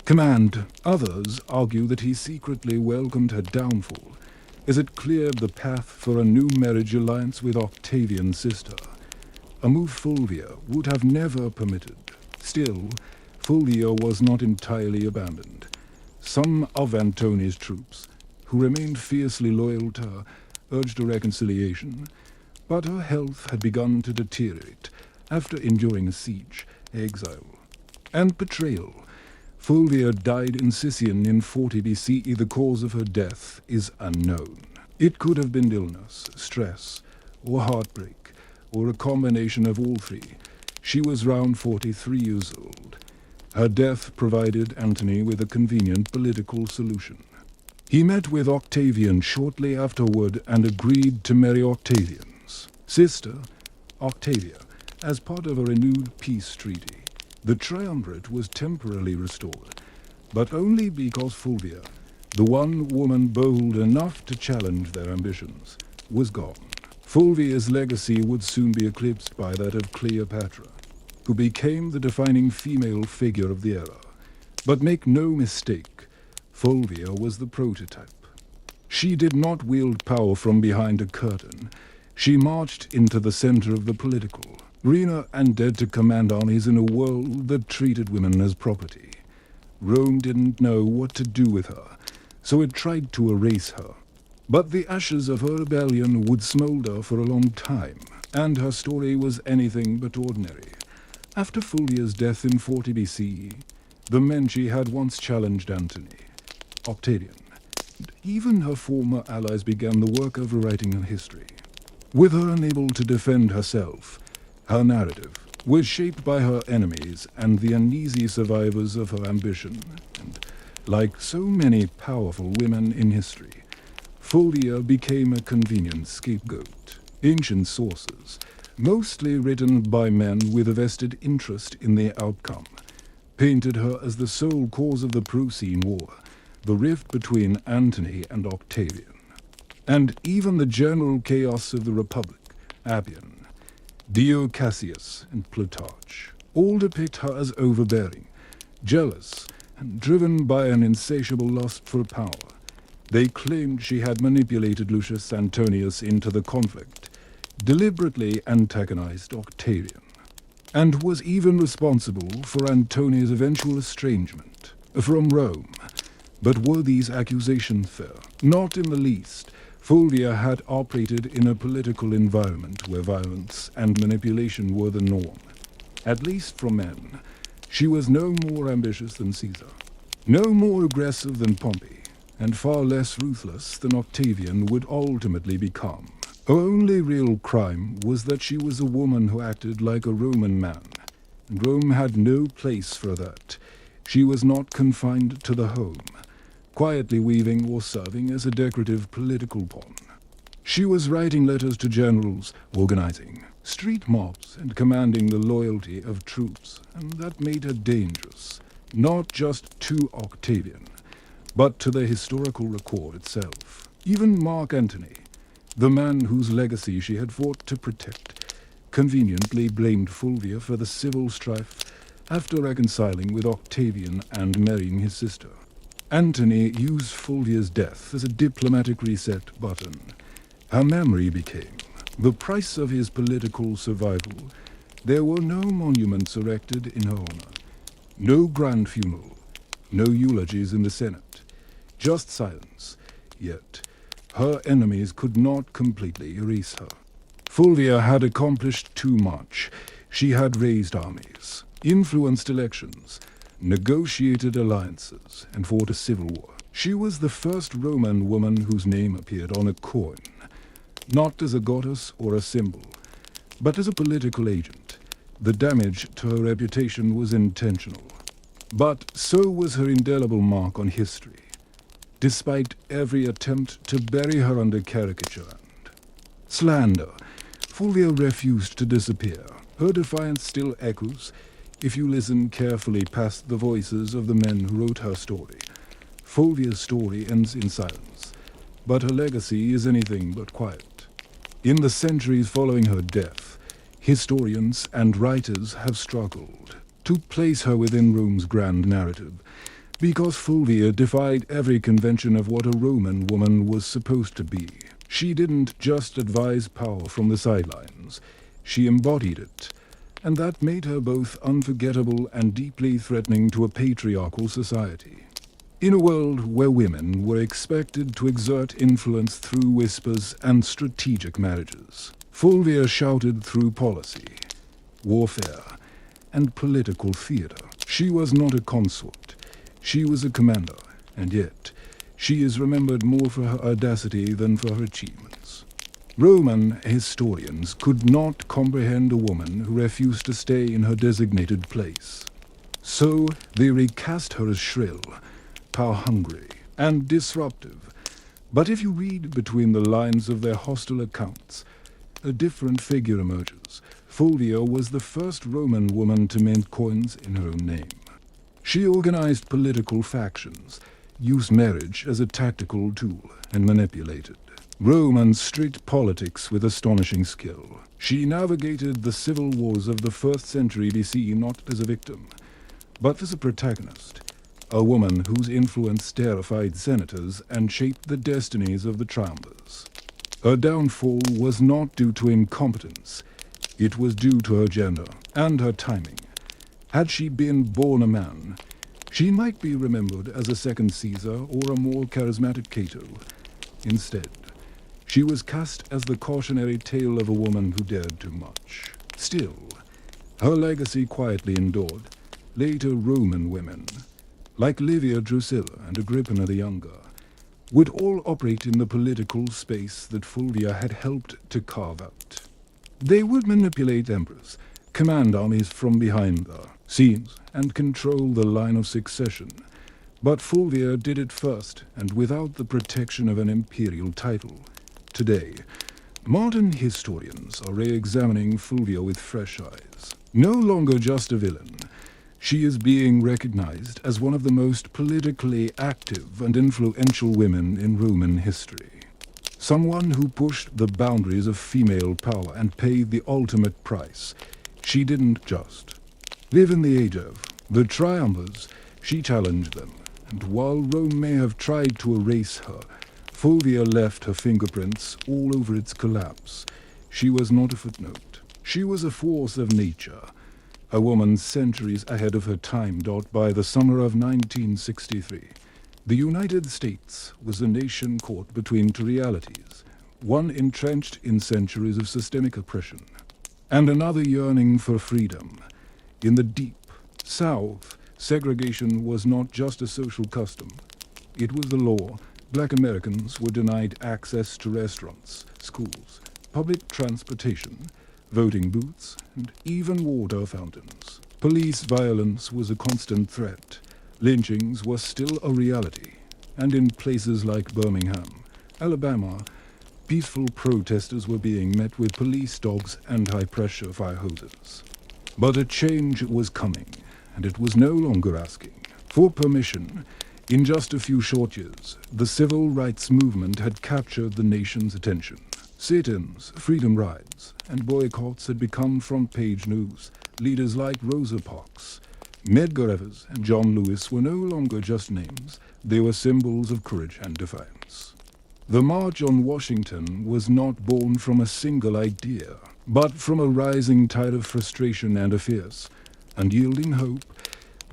command. Others argue that he secretly welcomed her downfall, as it cleared the path for a new marriage alliance with Octavian's sister, a move Fulvia would have never permitted. Still, Fulvia was not entirely abandoned. Some of Antony's troops, who remained fiercely loyal to her, urged a reconciliation, but her health had begun to deteriorate after enduring a siege, exile, and betrayal. Fulvia died in Sicyon in 40 BCE. The cause of her death is unknown. It could have been illness, stress, or heartbreak, or a combination of all three. She was round 43 years old. Her death provided Antony with a convenient political solution. He met with Octavian shortly afterward and agreed to marry Octavian's sister, Octavia, as part of a renewed peace treaty. The triumvirate was temporarily restored, but only because Fulvia, the one woman bold enough to challenge their ambitions, was gone. Fulvia's legacy would soon be eclipsed by that of Cleopatra, who became the defining female figure of the era. But make no mistake, Fulvia was the prototype. She did not wield power from behind a curtain. She marched into the center of the political arena and dared to command armies in a world that treated women as property. Rome didn't know what to do with her, so it tried to erase her. But the ashes of her rebellion would smolder for a long time, and her story was anything but ordinary. After Fulvia's death in 40 BC, the men she had once challenged, Antony, Octavian, and even her former allies, began the work of rewriting her history. With her unable to defend herself, her narrative was shaped by her enemies and the uneasy survivors of her ambition, and, like so many powerful women in history, Fulvia became a convenient scapegoat. Ancient sources, mostly written by men with a vested interest in the outcome, painted her as the sole cause of the Prussian War, the rift between Antony and Octavian, and even the general chaos of the Republic, Appian, Dio Cassius, and Plutarch. All depict her as overbearing, jealous, and driven by an insatiable lust for power. They claimed she had manipulated Lucius Antonius into the conflict, deliberately antagonized Octavian, and was even responsible for Antonius' eventual estrangement from Rome. But were these accusations fair? Not in the least. Fulvia had operated in a political environment where violence and manipulation were the norm. At least for men, she was no more ambitious than Caesar, no more aggressive than Pompey, and far less ruthless than Octavian would ultimately become. Her only real crime was that she was a woman who acted like a Roman man, and Rome had no place for that. She was not confined to the home, quietly weaving or serving as a decorative political pawn. She was writing letters to generals, organizing street mobs, and commanding the loyalty of troops, and that made her dangerous, not just to Octavian, but to the historical record itself. Even Mark Antony, the man whose legacy she had fought to protect, conveniently blamed Fulvia for the civil strife after reconciling with Octavian and marrying his sister. Antony used Fulvia's death as a diplomatic reset button. Her memory became the price of his political survival. There were no monuments erected in her honor, no grand funeral, no eulogies in the Senate, just silence. Yet her enemies could not completely erase her. Fulvia had accomplished too much. She had raised armies, influenced elections, negotiated alliances, and fought a civil war. She was the first Roman woman whose name appeared on a coin, not as a goddess or a symbol, but as a political agent. The damage to her reputation was intentional, but so was her indelible mark on history, despite every attempt to bury her under caricature and slander. Fulvia refused to disappear. Her defiance still echoes if you listen carefully past the voices of the men who wrote her story. Fulvia's story ends in silence, but her legacy is anything but quiet. In the centuries following her death, historians and writers have struggled to place her within Rome's grand narrative, because Fulvia defied every convention of what a Roman woman was supposed to be. She didn't just advise power from the sidelines, she embodied it, and that made her both unforgettable and deeply threatening to a patriarchal society. In a world where women were expected to exert influence through whispers and strategic marriages, Fulvia shouted through policy, warfare, and political theater. She was not a consort, she was a commander, and yet she is remembered more for her audacity than for her achievements. Roman historians could not comprehend a woman who refused to stay in her designated place. So they recast her as shrill, power-hungry, and disruptive. But if you read between the lines of their hostile accounts, a different figure emerges. Fulvia was the first Roman woman to mint coins in her own name. She organized political factions, used marriage as a tactical tool, and manipulated Roman strict politics with astonishing skill. She navigated the civil wars of the 1st century BC not as a victim, but as a protagonist, a woman whose influence terrified senators and shaped the destinies of the triumvirs. Her downfall was not due to incompetence, it was due to her gender and her timing. Had she been born a man, she might be remembered as a second Caesar or a more charismatic Cato. Instead, she was cast as the cautionary tale of a woman who dared too much. Still, her legacy quietly endured. Later Roman women, like Livia Drusilla and Agrippina the Younger, would all operate in the political space that Fulvia had helped to carve out. They would manipulate emperors, command armies from behind the scenes, and control the line of succession. But Fulvia did it first, and without the protection of an imperial title. Today, Modern historians are re-examining Fulvia with fresh eyes. No longer just a villain, she is being recognized as one of the most politically active and influential women in Roman history. Someone who pushed the boundaries of female power and paid the ultimate price. She didn't just live in the age of the triumvirs, she challenged them, and while Rome may have tried to erase her, Fulvia left her fingerprints all over its collapse. She was not a footnote. She was a force of nature, a woman centuries ahead of her time. By the summer of 1963, the United States was a nation caught between two realities, one entrenched in centuries of systemic oppression, and another yearning for freedom. In the deep South, segregation was not just a social custom. It was the law. Black Americans were denied access to restaurants, schools, public transportation, voting booths, and even water fountains. Police violence was a constant threat. Lynchings were still a reality. And in places like Birmingham, Alabama, peaceful protesters were being met with police dogs and high-pressure fire hoses. But a change was coming, and it was no longer asking for permission. In just a few short years, the civil rights movement had captured the nation's attention. Sit-ins, freedom rides, and boycotts had become front-page news. Leaders like Rosa Parks, Medgar Evers, and John Lewis were no longer just names. They were symbols of courage and defiance. The March on Washington was not born from a single idea, but from a rising tide of frustration and a fierce, unyielding hope.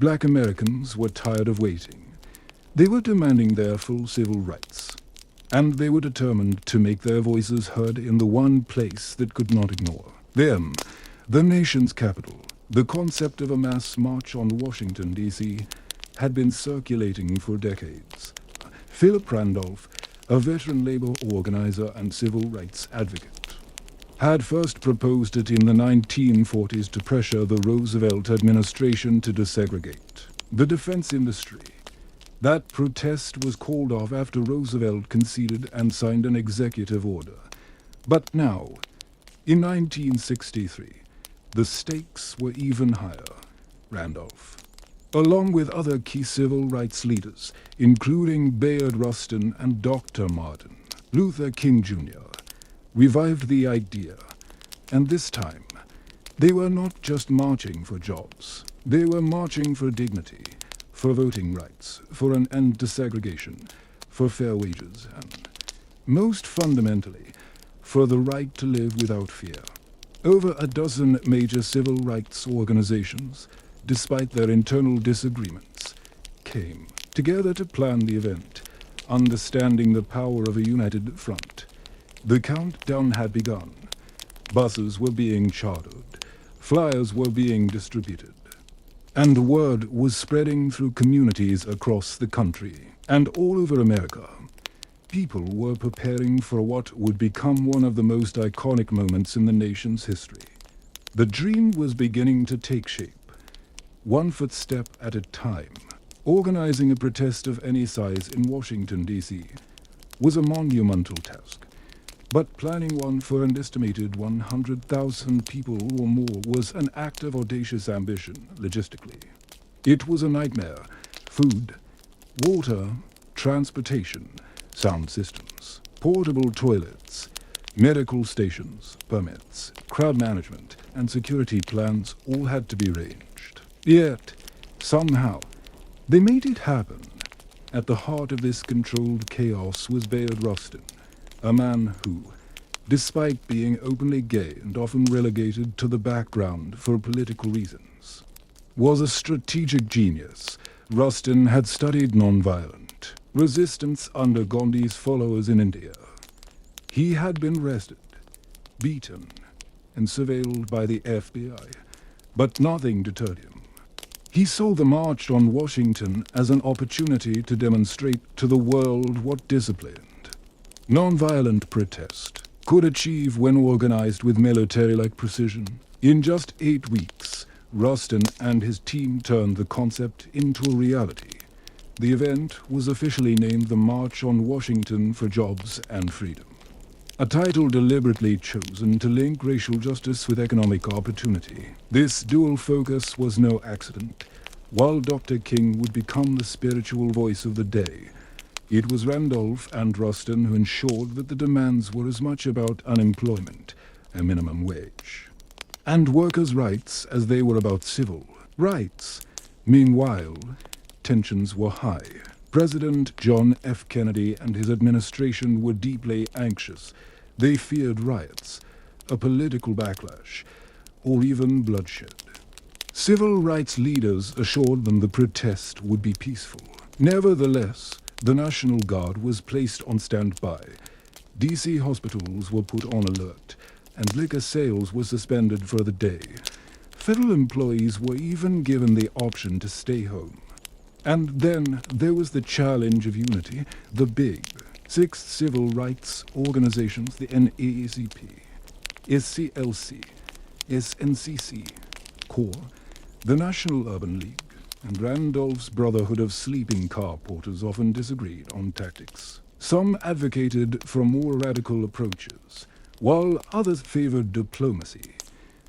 Black Americans were tired of waiting. They were demanding their full civil rights, and they were determined to make their voices heard in the one place that could not ignore them, the nation's capital. The concept of a mass march on Washington, D.C. had been circulating for decades. Philip Randolph, a veteran labor organizer and civil rights advocate, had first proposed it in the 1940s to pressure the Roosevelt administration to desegregate the defense industry. That protest was called off after Roosevelt conceded and signed an executive order. But now, in 1963, the stakes were even higher. Randolph, along with other key civil rights leaders, including Bayard Rustin and Dr. Martin Luther King Jr., revived the idea. And this time, they were not just marching for jobs. They were marching for dignity, for voting rights, for an end to segregation, for fair wages, and, most fundamentally, for the right to live without fear. Over a dozen major civil rights organizations, despite their internal disagreements, came together to plan the event, understanding the power of a united front. The countdown had begun. Buses were being chartered, flyers were being distributed, and word was spreading through communities across the country and all over America. People were preparing for what would become one of the most iconic moments in the nation's history. The dream was beginning to take shape, one footstep at a time. Organizing a protest of any size in Washington, D.C. was a monumental task, but planning one for an estimated 100,000 people or more was an act of audacious ambition logistically. It was a nightmare. Food, water, transportation, sound systems, portable toilets, medical stations, permits, crowd management, and security plans all had to be arranged. Yet, somehow, they made it happen. At the heart of this controlled chaos was Bayard Rustin, a man who, despite being openly gay and often relegated to the background for political reasons, was a strategic genius. Rustin had studied nonviolent resistance under Gandhi's followers in India. He had been arrested, beaten, and surveilled by the FBI, but nothing deterred him. He saw the March on Washington as an opportunity to demonstrate to the world what disciplined, nonviolent protest could achieve when organized with military-like precision. In just 8 weeks, Rustin and his team turned the concept into a reality. The event was officially named the March on Washington for Jobs and Freedom. a title deliberately chosen to link racial justice with economic opportunity. This dual focus was no accident. While Dr. King would become the spiritual voice of the day, it was Randolph and Rustin who ensured that the demands were as much about unemployment, a minimum wage, and workers' rights as they were about civil rights. Meanwhile, tensions were high. President John F. Kennedy and his administration were deeply anxious. They feared riots, a political backlash, or even bloodshed. Civil rights leaders assured them the protest would be peaceful. Nevertheless, the National Guard was placed on standby. D.C. hospitals were put on alert, and liquor sales were suspended for the day. Federal employees were even given the option to stay home. And then there was the challenge of unity, the big six civil rights organizations, the NAACP, SCLC, SNCC, CORE, the National Urban League, and Randolph's Brotherhood of Sleeping Car Porters often disagreed on tactics. Some advocated for more radical approaches, while others favored diplomacy.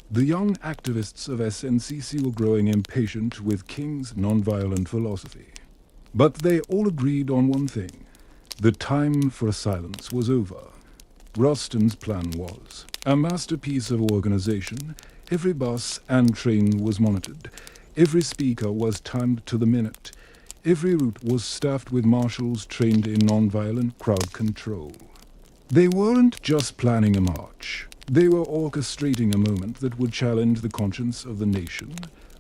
The young activists of SNCC were growing impatient with King's nonviolent philosophy. But they all agreed on one thing. The time for silence was over. Rustin's plan was a masterpiece of organization. Every bus and train was monitored. Every speaker was timed to the minute. Every route was staffed with marshals trained in nonviolent crowd control. They weren't just planning a march. They were orchestrating a moment that would challenge the conscience of the nation.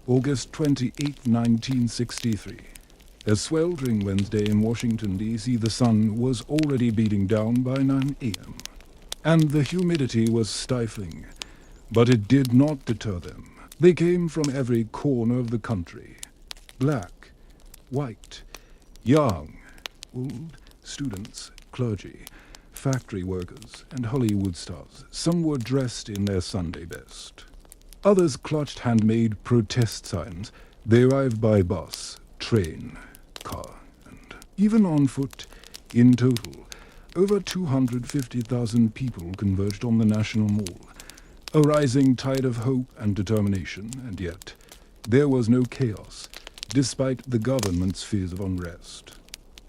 August 28, 1963. A sweltering Wednesday in Washington, D.C., the sun was already beating down by 9 a.m. And the humidity was stifling. But it did not deter them. They came from every corner of the country. Black, white, young, old, students, clergy, factory workers, and Hollywood stars. Some were dressed in their Sunday best. Others clutched handmade protest signs. They arrived by bus, train, car, and even on foot. In total, over 250,000 people converged on the National Mall. A rising tide of hope and determination, and yet there was no chaos, despite the government's fears of unrest.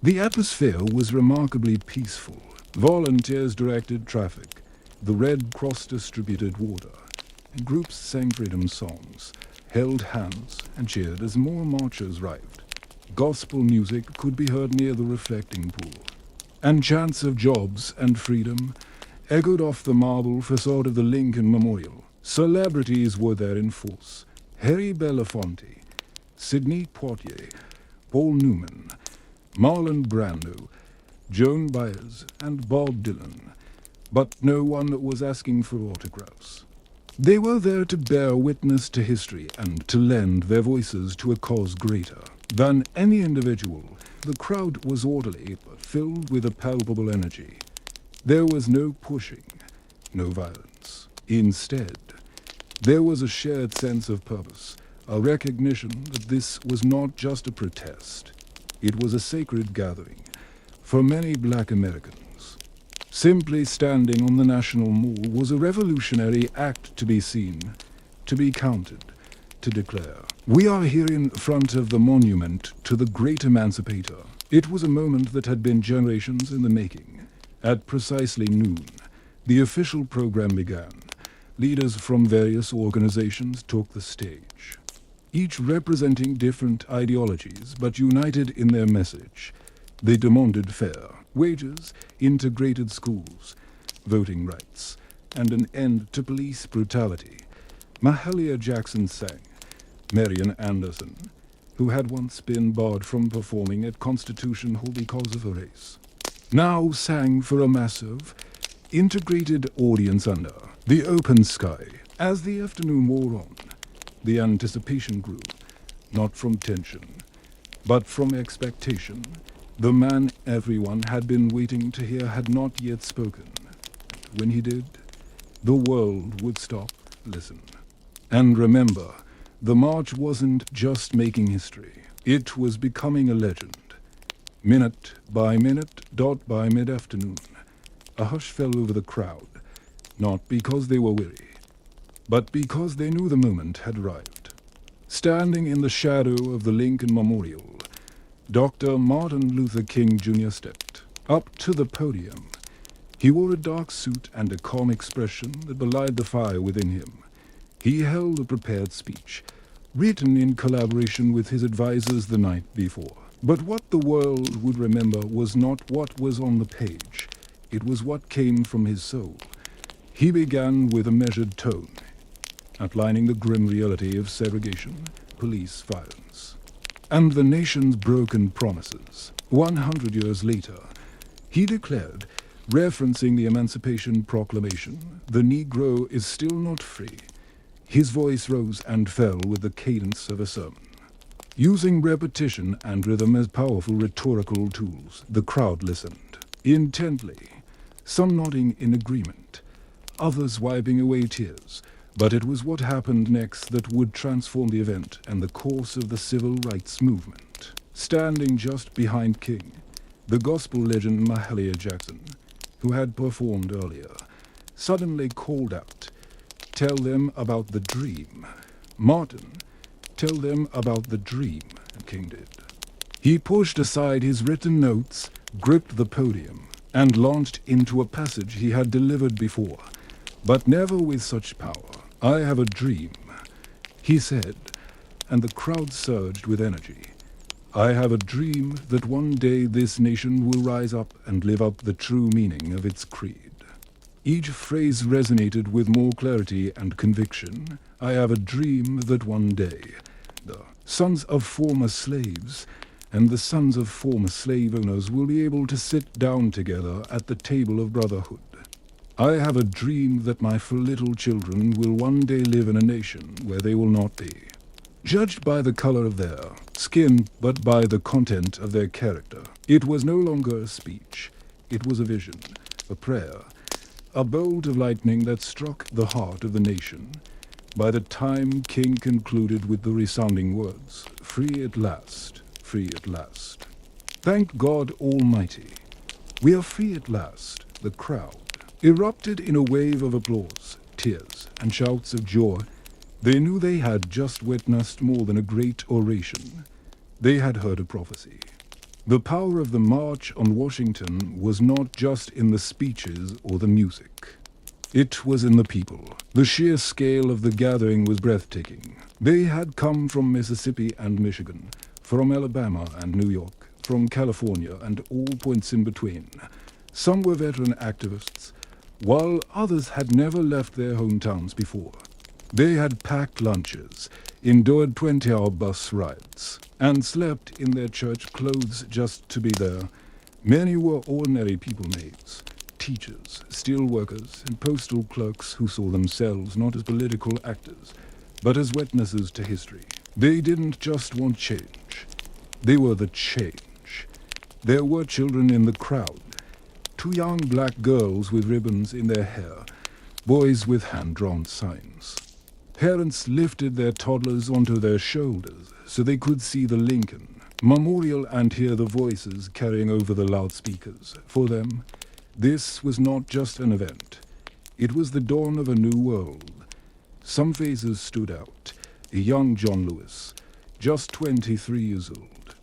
The atmosphere was remarkably peaceful. Volunteers directed traffic. The Red Cross distributed water. And groups sang freedom songs, held hands, and cheered as more marchers arrived. Gospel music could be heard near the reflecting pool, and chants of jobs and freedom echoed off the marble facade of the Lincoln Memorial. Celebrities were there in force. Harry Belafonte, Sidney Poitier, Paul Newman, Marlon Brando, Joan Baez, and Bob Dylan. But no one was asking for autographs. They were there to bear witness to history and to lend their voices to a cause greater than any individual. The crowd was orderly but filled with a palpable energy. There was no pushing, no violence. Instead, there was a shared sense of purpose, a recognition that this was not just a protest. It was a sacred gathering for many Black Americans. Simply standing on the National Mall was a revolutionary act to be seen, to be counted, to declare. We are here in front of the monument to the great emancipator. It was a moment that had been generations in the making. At precisely noon, the official program began. Leaders from various organizations took the stage, each representing different ideologies but united in their message. They demanded fair wages, integrated schools, voting rights, and an end to police brutality. Mahalia Jackson sang. Marian Anderson, who had once been barred from performing at Constitution Hall because of her race, now sang for a massive, integrated audience under the open sky. As the afternoon wore on, the anticipation grew, not from tension, but from expectation. The man everyone had been waiting to hear had not yet spoken. When he did, the world would stop, listen. And remember, the march wasn't just making history. It was becoming a legend. Minute by minute, dot by mid-afternoon, A hush fell over the crowd, not because they were weary, but because they knew the moment had arrived. Standing in the shadow of the Lincoln Memorial, Dr. Martin Luther King Jr. stepped up to the podium. He wore a dark suit and a calm expression that belied the fire within him. He held a prepared speech, written in collaboration with his advisors the night before. But what the world would remember was not what was on the page. It was what came from his soul. He began with a measured tone, outlining the grim reality of segregation, police violence, and the nation's broken promises. 100 years later, he declared, referencing the Emancipation Proclamation, "The Negro is still not free." His voice rose and fell with the cadence of a sermon. Using repetition and rhythm as powerful rhetorical tools, the crowd listened intently, some nodding in agreement, others wiping away tears. But it was what happened next that would transform the event and the course of the civil rights movement. Standing just behind King, the gospel legend Mahalia Jackson, who had performed earlier, suddenly called out, "Tell them about the dream." Martin, "Tell them about the dream," King did. He pushed aside his written notes, gripped the podium, and launched into a passage he had delivered before, but never with such power. "I have a dream," he said, and the crowd surged with energy. "I have a dream that one day this nation will rise up and live up the true meaning of its creed." Each phrase resonated with more clarity and conviction. "I have a dream that one day the sons of former slaves and the sons of former slave owners will be able to sit down together at the table of brotherhood. I have a dream that my little children will one day live in a nation where they will not be judged by the color of their skin, but by the content of their character." It was no longer a speech. It was a vision, a prayer, a bolt of lightning that struck the heart of the nation. By the time King concluded with the resounding words, "Free at last, free at last. Thank God Almighty. We are free at last," the crowd erupted in a wave of applause, tears, and shouts of joy. They knew they had just witnessed more than a great oration. They had heard a prophecy. The power of the March on Washington was not just in the speeches or the music. It was in the people. The sheer scale of the gathering was breathtaking. They had come from Mississippi and Michigan, from Alabama and New York, from California and all points in between. Some were veteran activists, while others had never left their hometowns before. They had packed lunches, endured 20-hour bus rides, and slept in their church clothes just to be there. Many were ordinary people maids, teachers, steel workers, and postal clerks who saw themselves not as political actors, but as witnesses to history. They didn't just want change. They were the change. There were children in the crowd. 2 young black girls with ribbons in their hair, boys with hand-drawn signs. Parents lifted their toddlers onto their shoulders so they could see the Lincoln Memorial and hear the voices carrying over the loudspeakers. For them, this was not just an event. It was the dawn of a new world. Some faces stood out. A young John Lewis, just 23 years old,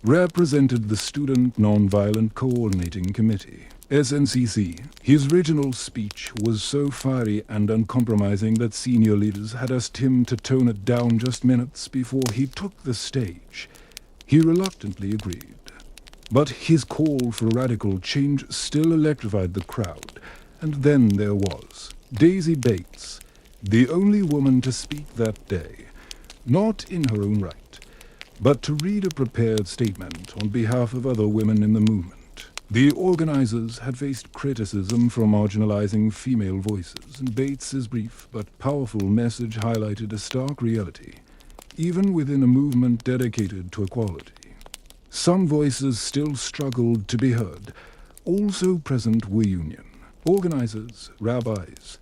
represented the Student Nonviolent Coordinating Committee, SNCC. His original speech was so fiery and uncompromising that senior leaders had asked him to tone it down just minutes before he took the stage. He reluctantly agreed. But his call for radical change still electrified the crowd. And then there was Daisy Bates, the only woman to speak that day, not in her own right, but to read a prepared statement on behalf of other women in the movement. The organizers had faced criticism for marginalizing female voices, and Bates's brief but powerful message highlighted a stark reality, even within a movement dedicated to equality. Some voices still struggled to be heard. Also present were union organizers, rabbis,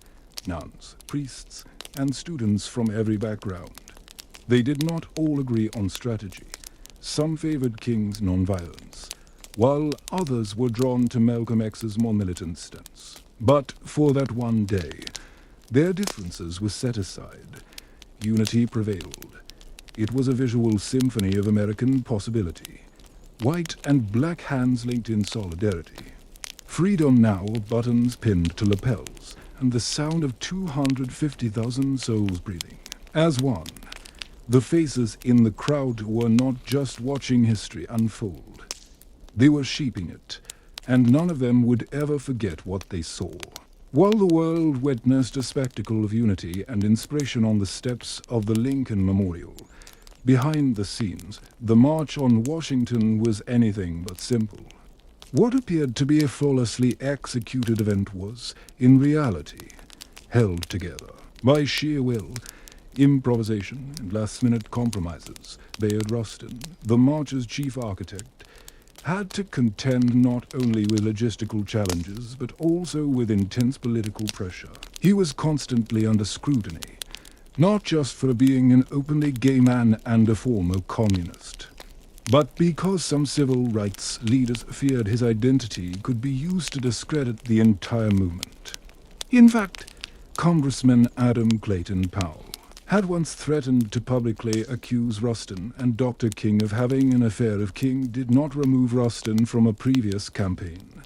nuns, priests, and students from every background. They did not all agree on strategy. Some favored King's nonviolence. while others were drawn to Malcolm X's more militant stance. But for that one day, their differences were set aside. Unity prevailed. It was a visual symphony of American possibility. White and black hands linked in solidarity. Freedom now, buttons pinned to lapels, and the sound of 250,000 souls breathing as one. The faces in the crowd were not just watching history unfold. They were shaping it, and none of them would ever forget what they saw. While the world witnessed a spectacle of unity and inspiration on the steps of the Lincoln Memorial, behind the scenes, the March on Washington was anything but simple. What appeared to be a flawlessly executed event was, in reality, held together by sheer will, improvisation, and last-minute compromises. Bayard Rustin, the march's chief architect, had to contend not only with logistical challenges, but also with intense political pressure. He was constantly under scrutiny, not just for being an openly gay man and a former communist, but because some civil rights leaders feared his identity could be used to discredit the entire movement. In fact, Congressman Adam Clayton Powell had once threatened to publicly accuse Rustin and Dr. King of having an affair if King did not remove Rustin from a previous campaign.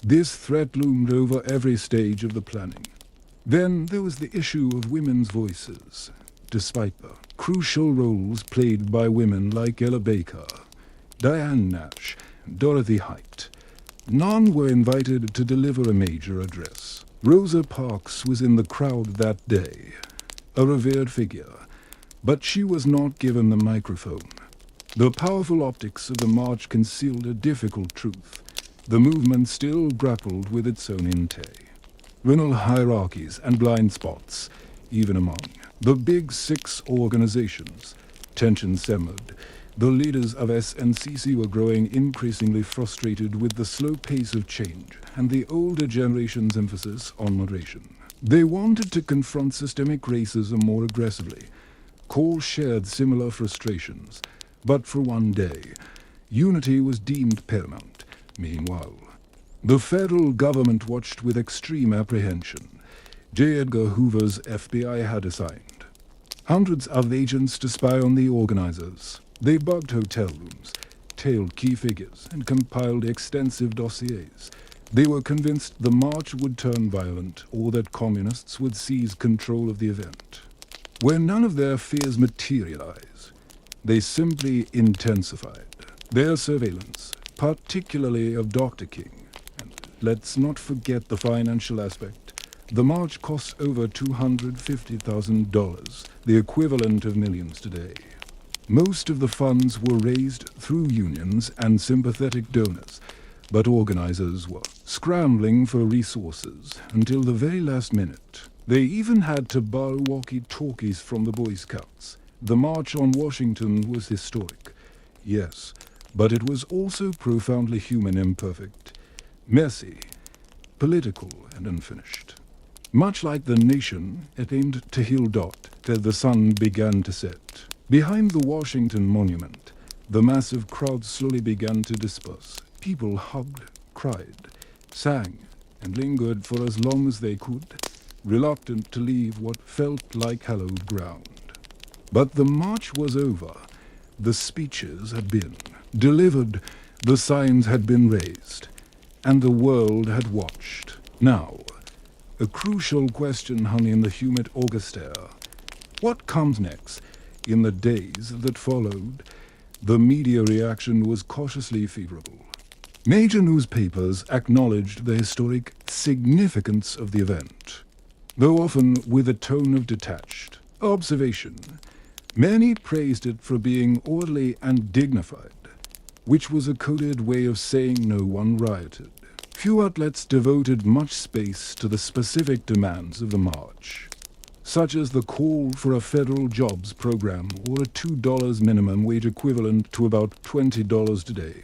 This threat loomed over every stage of the planning. Then there was the issue of women's voices. Despite the crucial roles played by women like Ella Baker, Diane Nash, and Dorothy Height, none were invited to deliver a major address. Rosa Parks was in the crowd that day, a revered figure, but she was not given the microphone. The powerful optics of the march concealed a difficult truth. The movement still grappled with its own internal hierarchies and blind spots, even among the big six organizations. Tension simmered. The leaders of SNCC were growing increasingly frustrated with the slow pace of change and the older generation's emphasis on moderation. They wanted to confront systemic racism more aggressively. Cole shared similar frustrations, but for one day, unity was deemed paramount. Meanwhile, the federal government watched with extreme apprehension. J. Edgar Hoover's FBI had assigned hundreds of agents to spy on the organizers. They bugged hotel rooms, tailed key figures, and compiled extensive dossiers. They were convinced the march would turn violent or that communists would seize control of the event. When none of their fears materialized, they simply intensified their surveillance, particularly of Dr. King. And let's not forget the financial aspect. The march cost over $250,000, the equivalent of millions today. Most of the funds were raised through unions and sympathetic donors, but organizers were scrambling for resources until the very last minute. They even had to borrow walkie-talkies from the Boy Scouts. The March on Washington was historic, yes, but it was also profoundly human, imperfect, messy, political, and unfinished. Much like the nation, it aimed to heal till the sun began to set. Behind the Washington Monument, the massive crowd slowly began to disperse. People hugged, cried, sang, and lingered for as long as they could, reluctant to leave what felt like hallowed ground. But the march was over. The speeches had been delivered, the signs had been raised, and the world had watched. Now, a crucial question hung in the humid August air. What comes next? In the days that followed, the media reaction was cautiously favorable. Major newspapers acknowledged the historic significance of the event, though often with a tone of detached observation. Many praised it for being orderly and dignified, which was a coded way of saying no one rioted. Few outlets devoted much space to the specific demands of the march, such as the call for a federal jobs program or a $2 minimum wage equivalent to about $20 today.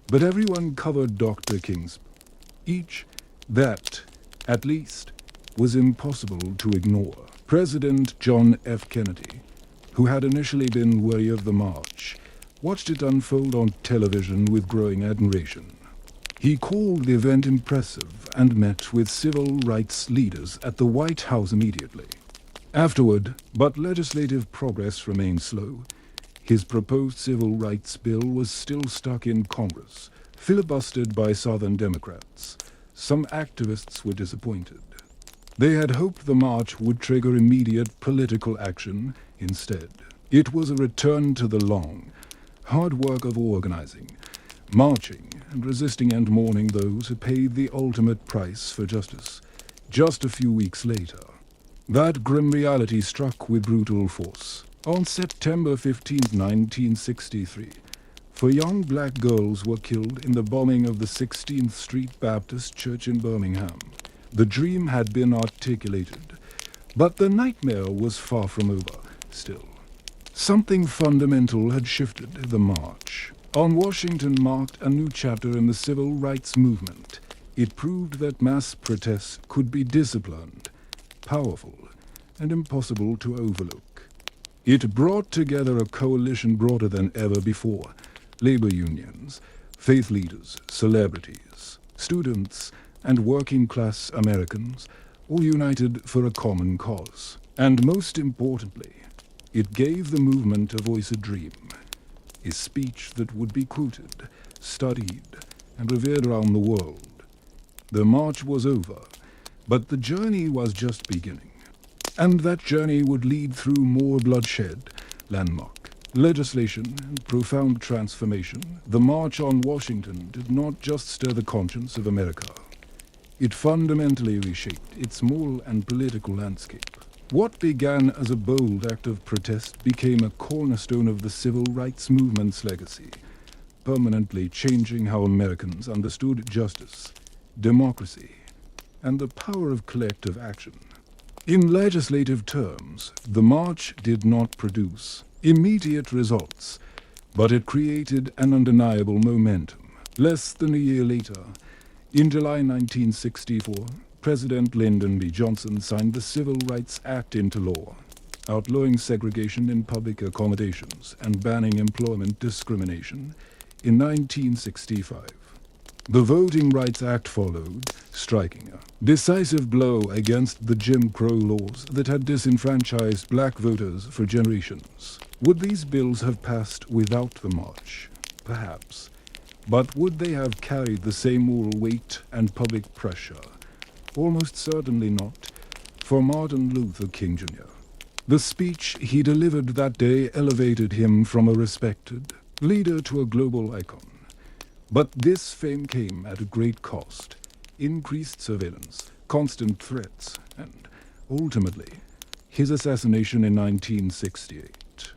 But everyone covered Dr. King's speech. That, at least, was impossible to ignore. President John F. Kennedy, who had initially been wary of the march, watched it unfold on television with growing admiration. He called the event impressive and met with civil rights leaders at the White House immediately. Afterward, but legislative progress remained slow. His proposed civil rights bill was still stuck in Congress, filibustered by Southern Democrats. Some activists were disappointed. They had hoped the march would trigger immediate political action. Instead, it was a return to the long, hard work of organizing, marching and resisting and mourning those who paid the ultimate price for justice. Just a few weeks later, that grim reality struck with brutal force. On September 15, 1963, 4 young black girls were killed in the bombing of the 16th Street Baptist Church in Birmingham. The dream had been articulated, but the nightmare was far from over still. Something fundamental had shifted the march. On Washington marked a new chapter in the civil rights movement. It proved that mass protests could be disciplined, powerful, and impossible to overlook. It brought together a coalition broader than ever before: labor unions, faith leaders, celebrities, students, and working-class Americans, all united for a common cause. And most importantly, it gave the movement a voice, a dream, a speech that would be quoted, studied, and revered around the world. The march was over, but the journey was just beginning. And that journey would lead through more bloodshed, landmark, legislation, and profound transformation. The March on Washington did not just stir the conscience of America. It fundamentally reshaped its moral and political landscape. What began as a bold act of protest became a cornerstone of the civil rights movement's legacy, permanently changing how Americans understood justice, democracy, and the power of collective action. In legislative terms, the march did not produce immediate results, but it created an undeniable momentum. Less than a year later, in July 1964, President Lyndon B. Johnson signed the Civil Rights Act into law, outlawing segregation in public accommodations and banning employment discrimination in 1965. The Voting Rights Act followed, striking a decisive blow against the Jim Crow laws that had disenfranchised black voters for generations. Would these bills have passed without the march? Perhaps. But would they have carried the same moral weight and public pressure? Almost certainly not, for Martin Luther King Jr. The speech he delivered that day elevated him from a respected leader to a global icon. But this fame came at a great cost: increased surveillance, constant threats, and, ultimately, his assassination in 1968.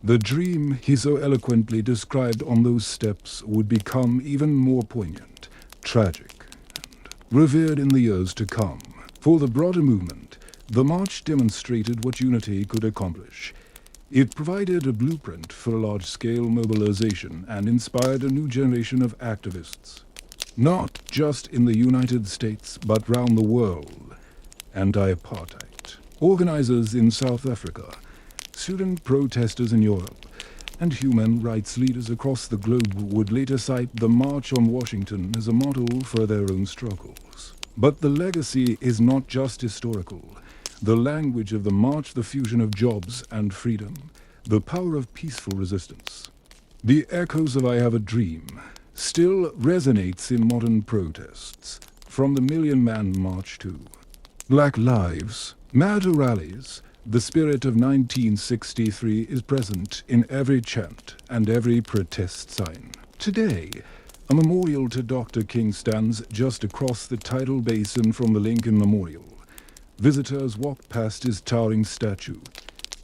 The dream he so eloquently described on those steps would become even more poignant, tragic, and revered in the years to come. For the broader movement, the march demonstrated what unity could accomplish. It provided a blueprint for a large-scale mobilization and inspired a new generation of activists, not just in the United States, but round the world. Anti-apartheid organizers in South Africa, student protesters in Europe, and human rights leaders across the globe would later cite the March on Washington as a model for their own struggles. But the legacy is not just historical. The language of the march, the fusion of jobs and freedom, the power of peaceful resistance. The echoes of I Have a Dream still resonates in modern protests, from the Million Man March to Black Lives Matter rallies. The spirit of 1963 is present in every chant and every protest sign. Today, a memorial to Dr. King stands just across the tidal basin from the Lincoln Memorial. Visitors walk past his towering statue,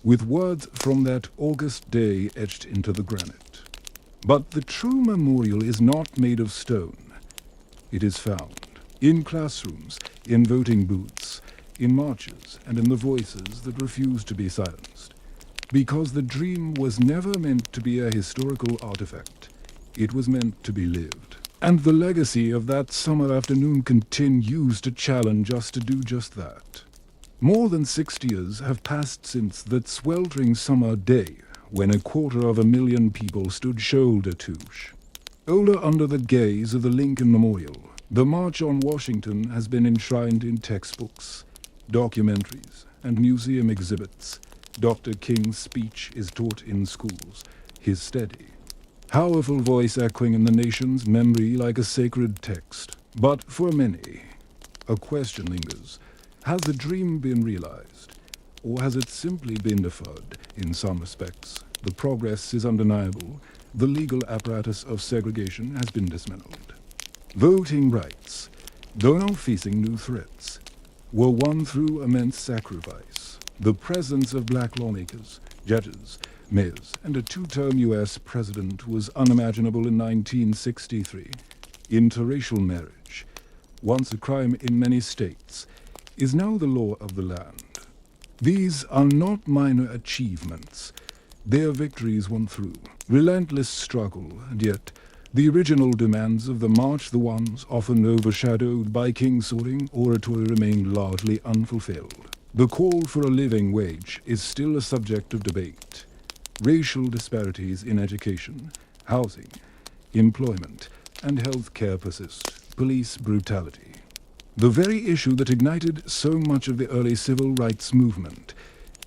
with words from that August day etched into the granite. But the true memorial is not made of stone. It is found in classrooms, in voting booths, in marches, and in the voices that refuse to be silenced. Because the dream was never meant to be a historical artifact. It was meant to be lived. And the legacy of that summer afternoon continues to challenge us to do just that. More than 60 years have passed since that sweltering summer day when 250,000 people stood shoulder to shoulder. Older under the gaze of the Lincoln Memorial, the March on Washington has been enshrined in textbooks, documentaries, and museum exhibits. Dr. King's speech is taught in schools, his steady, powerful voice echoing in the nation's memory like a sacred text. But for many, a question lingers. Has the dream been realized, or has it simply been deferred? In some respects, the progress is undeniable. The legal apparatus of segregation has been dismantled. Voting rights, though now facing new threats, were won through immense sacrifice. The presence of black lawmakers, judges, mayors, and a two-term U.S. president was unimaginable in 1963. Interracial marriage, once a crime in many states, is now the law of the land. These are not minor achievements. They are victories won through relentless struggle, and yet the original demands of the march, the ones often overshadowed by king-soaring oratory, remain largely unfulfilled. The call for a living wage is still a subject of debate. Racial disparities in education, housing, employment, and health care persist. Police brutality, the very issue that ignited so much of the early civil rights movement,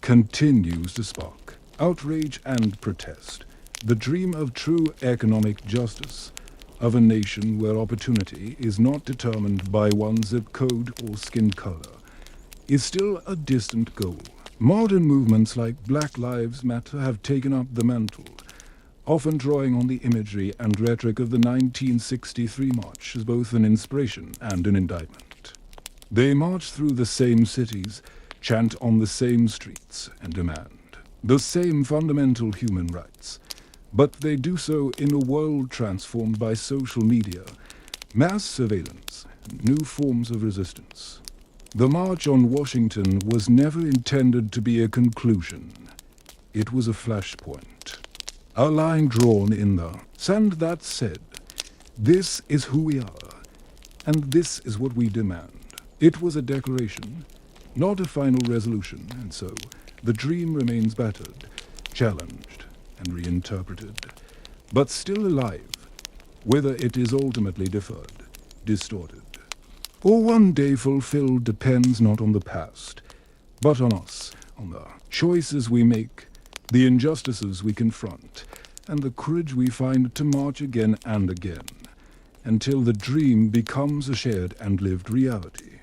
continues to spark outrage and protest. The dream of true economic justice, of a nation where opportunity is not determined by one's zip code or skin color, is still a distant goal. Modern movements like Black Lives Matter have taken up the mantle, often drawing on the imagery and rhetoric of the 1963 march as both an inspiration and an indictment. They march through the same cities, chant on the same streets, and demand the same fundamental human rights. But they do so in a world transformed by social media, mass surveillance, and new forms of resistance. The March on Washington was never intended to be a conclusion. It was a flashpoint, a line drawn in the sand that said, "This is who we are, and this is what we demand." It was a declaration, not a final resolution, and so the dream remains battered, challenged, and reinterpreted, but still alive, whether it is ultimately deferred, distorted, or one day fulfilled depends not on the past, but on us, on the choices we make, the injustices we confront, and the courage we find to march again and again, until the dream becomes a shared and lived reality.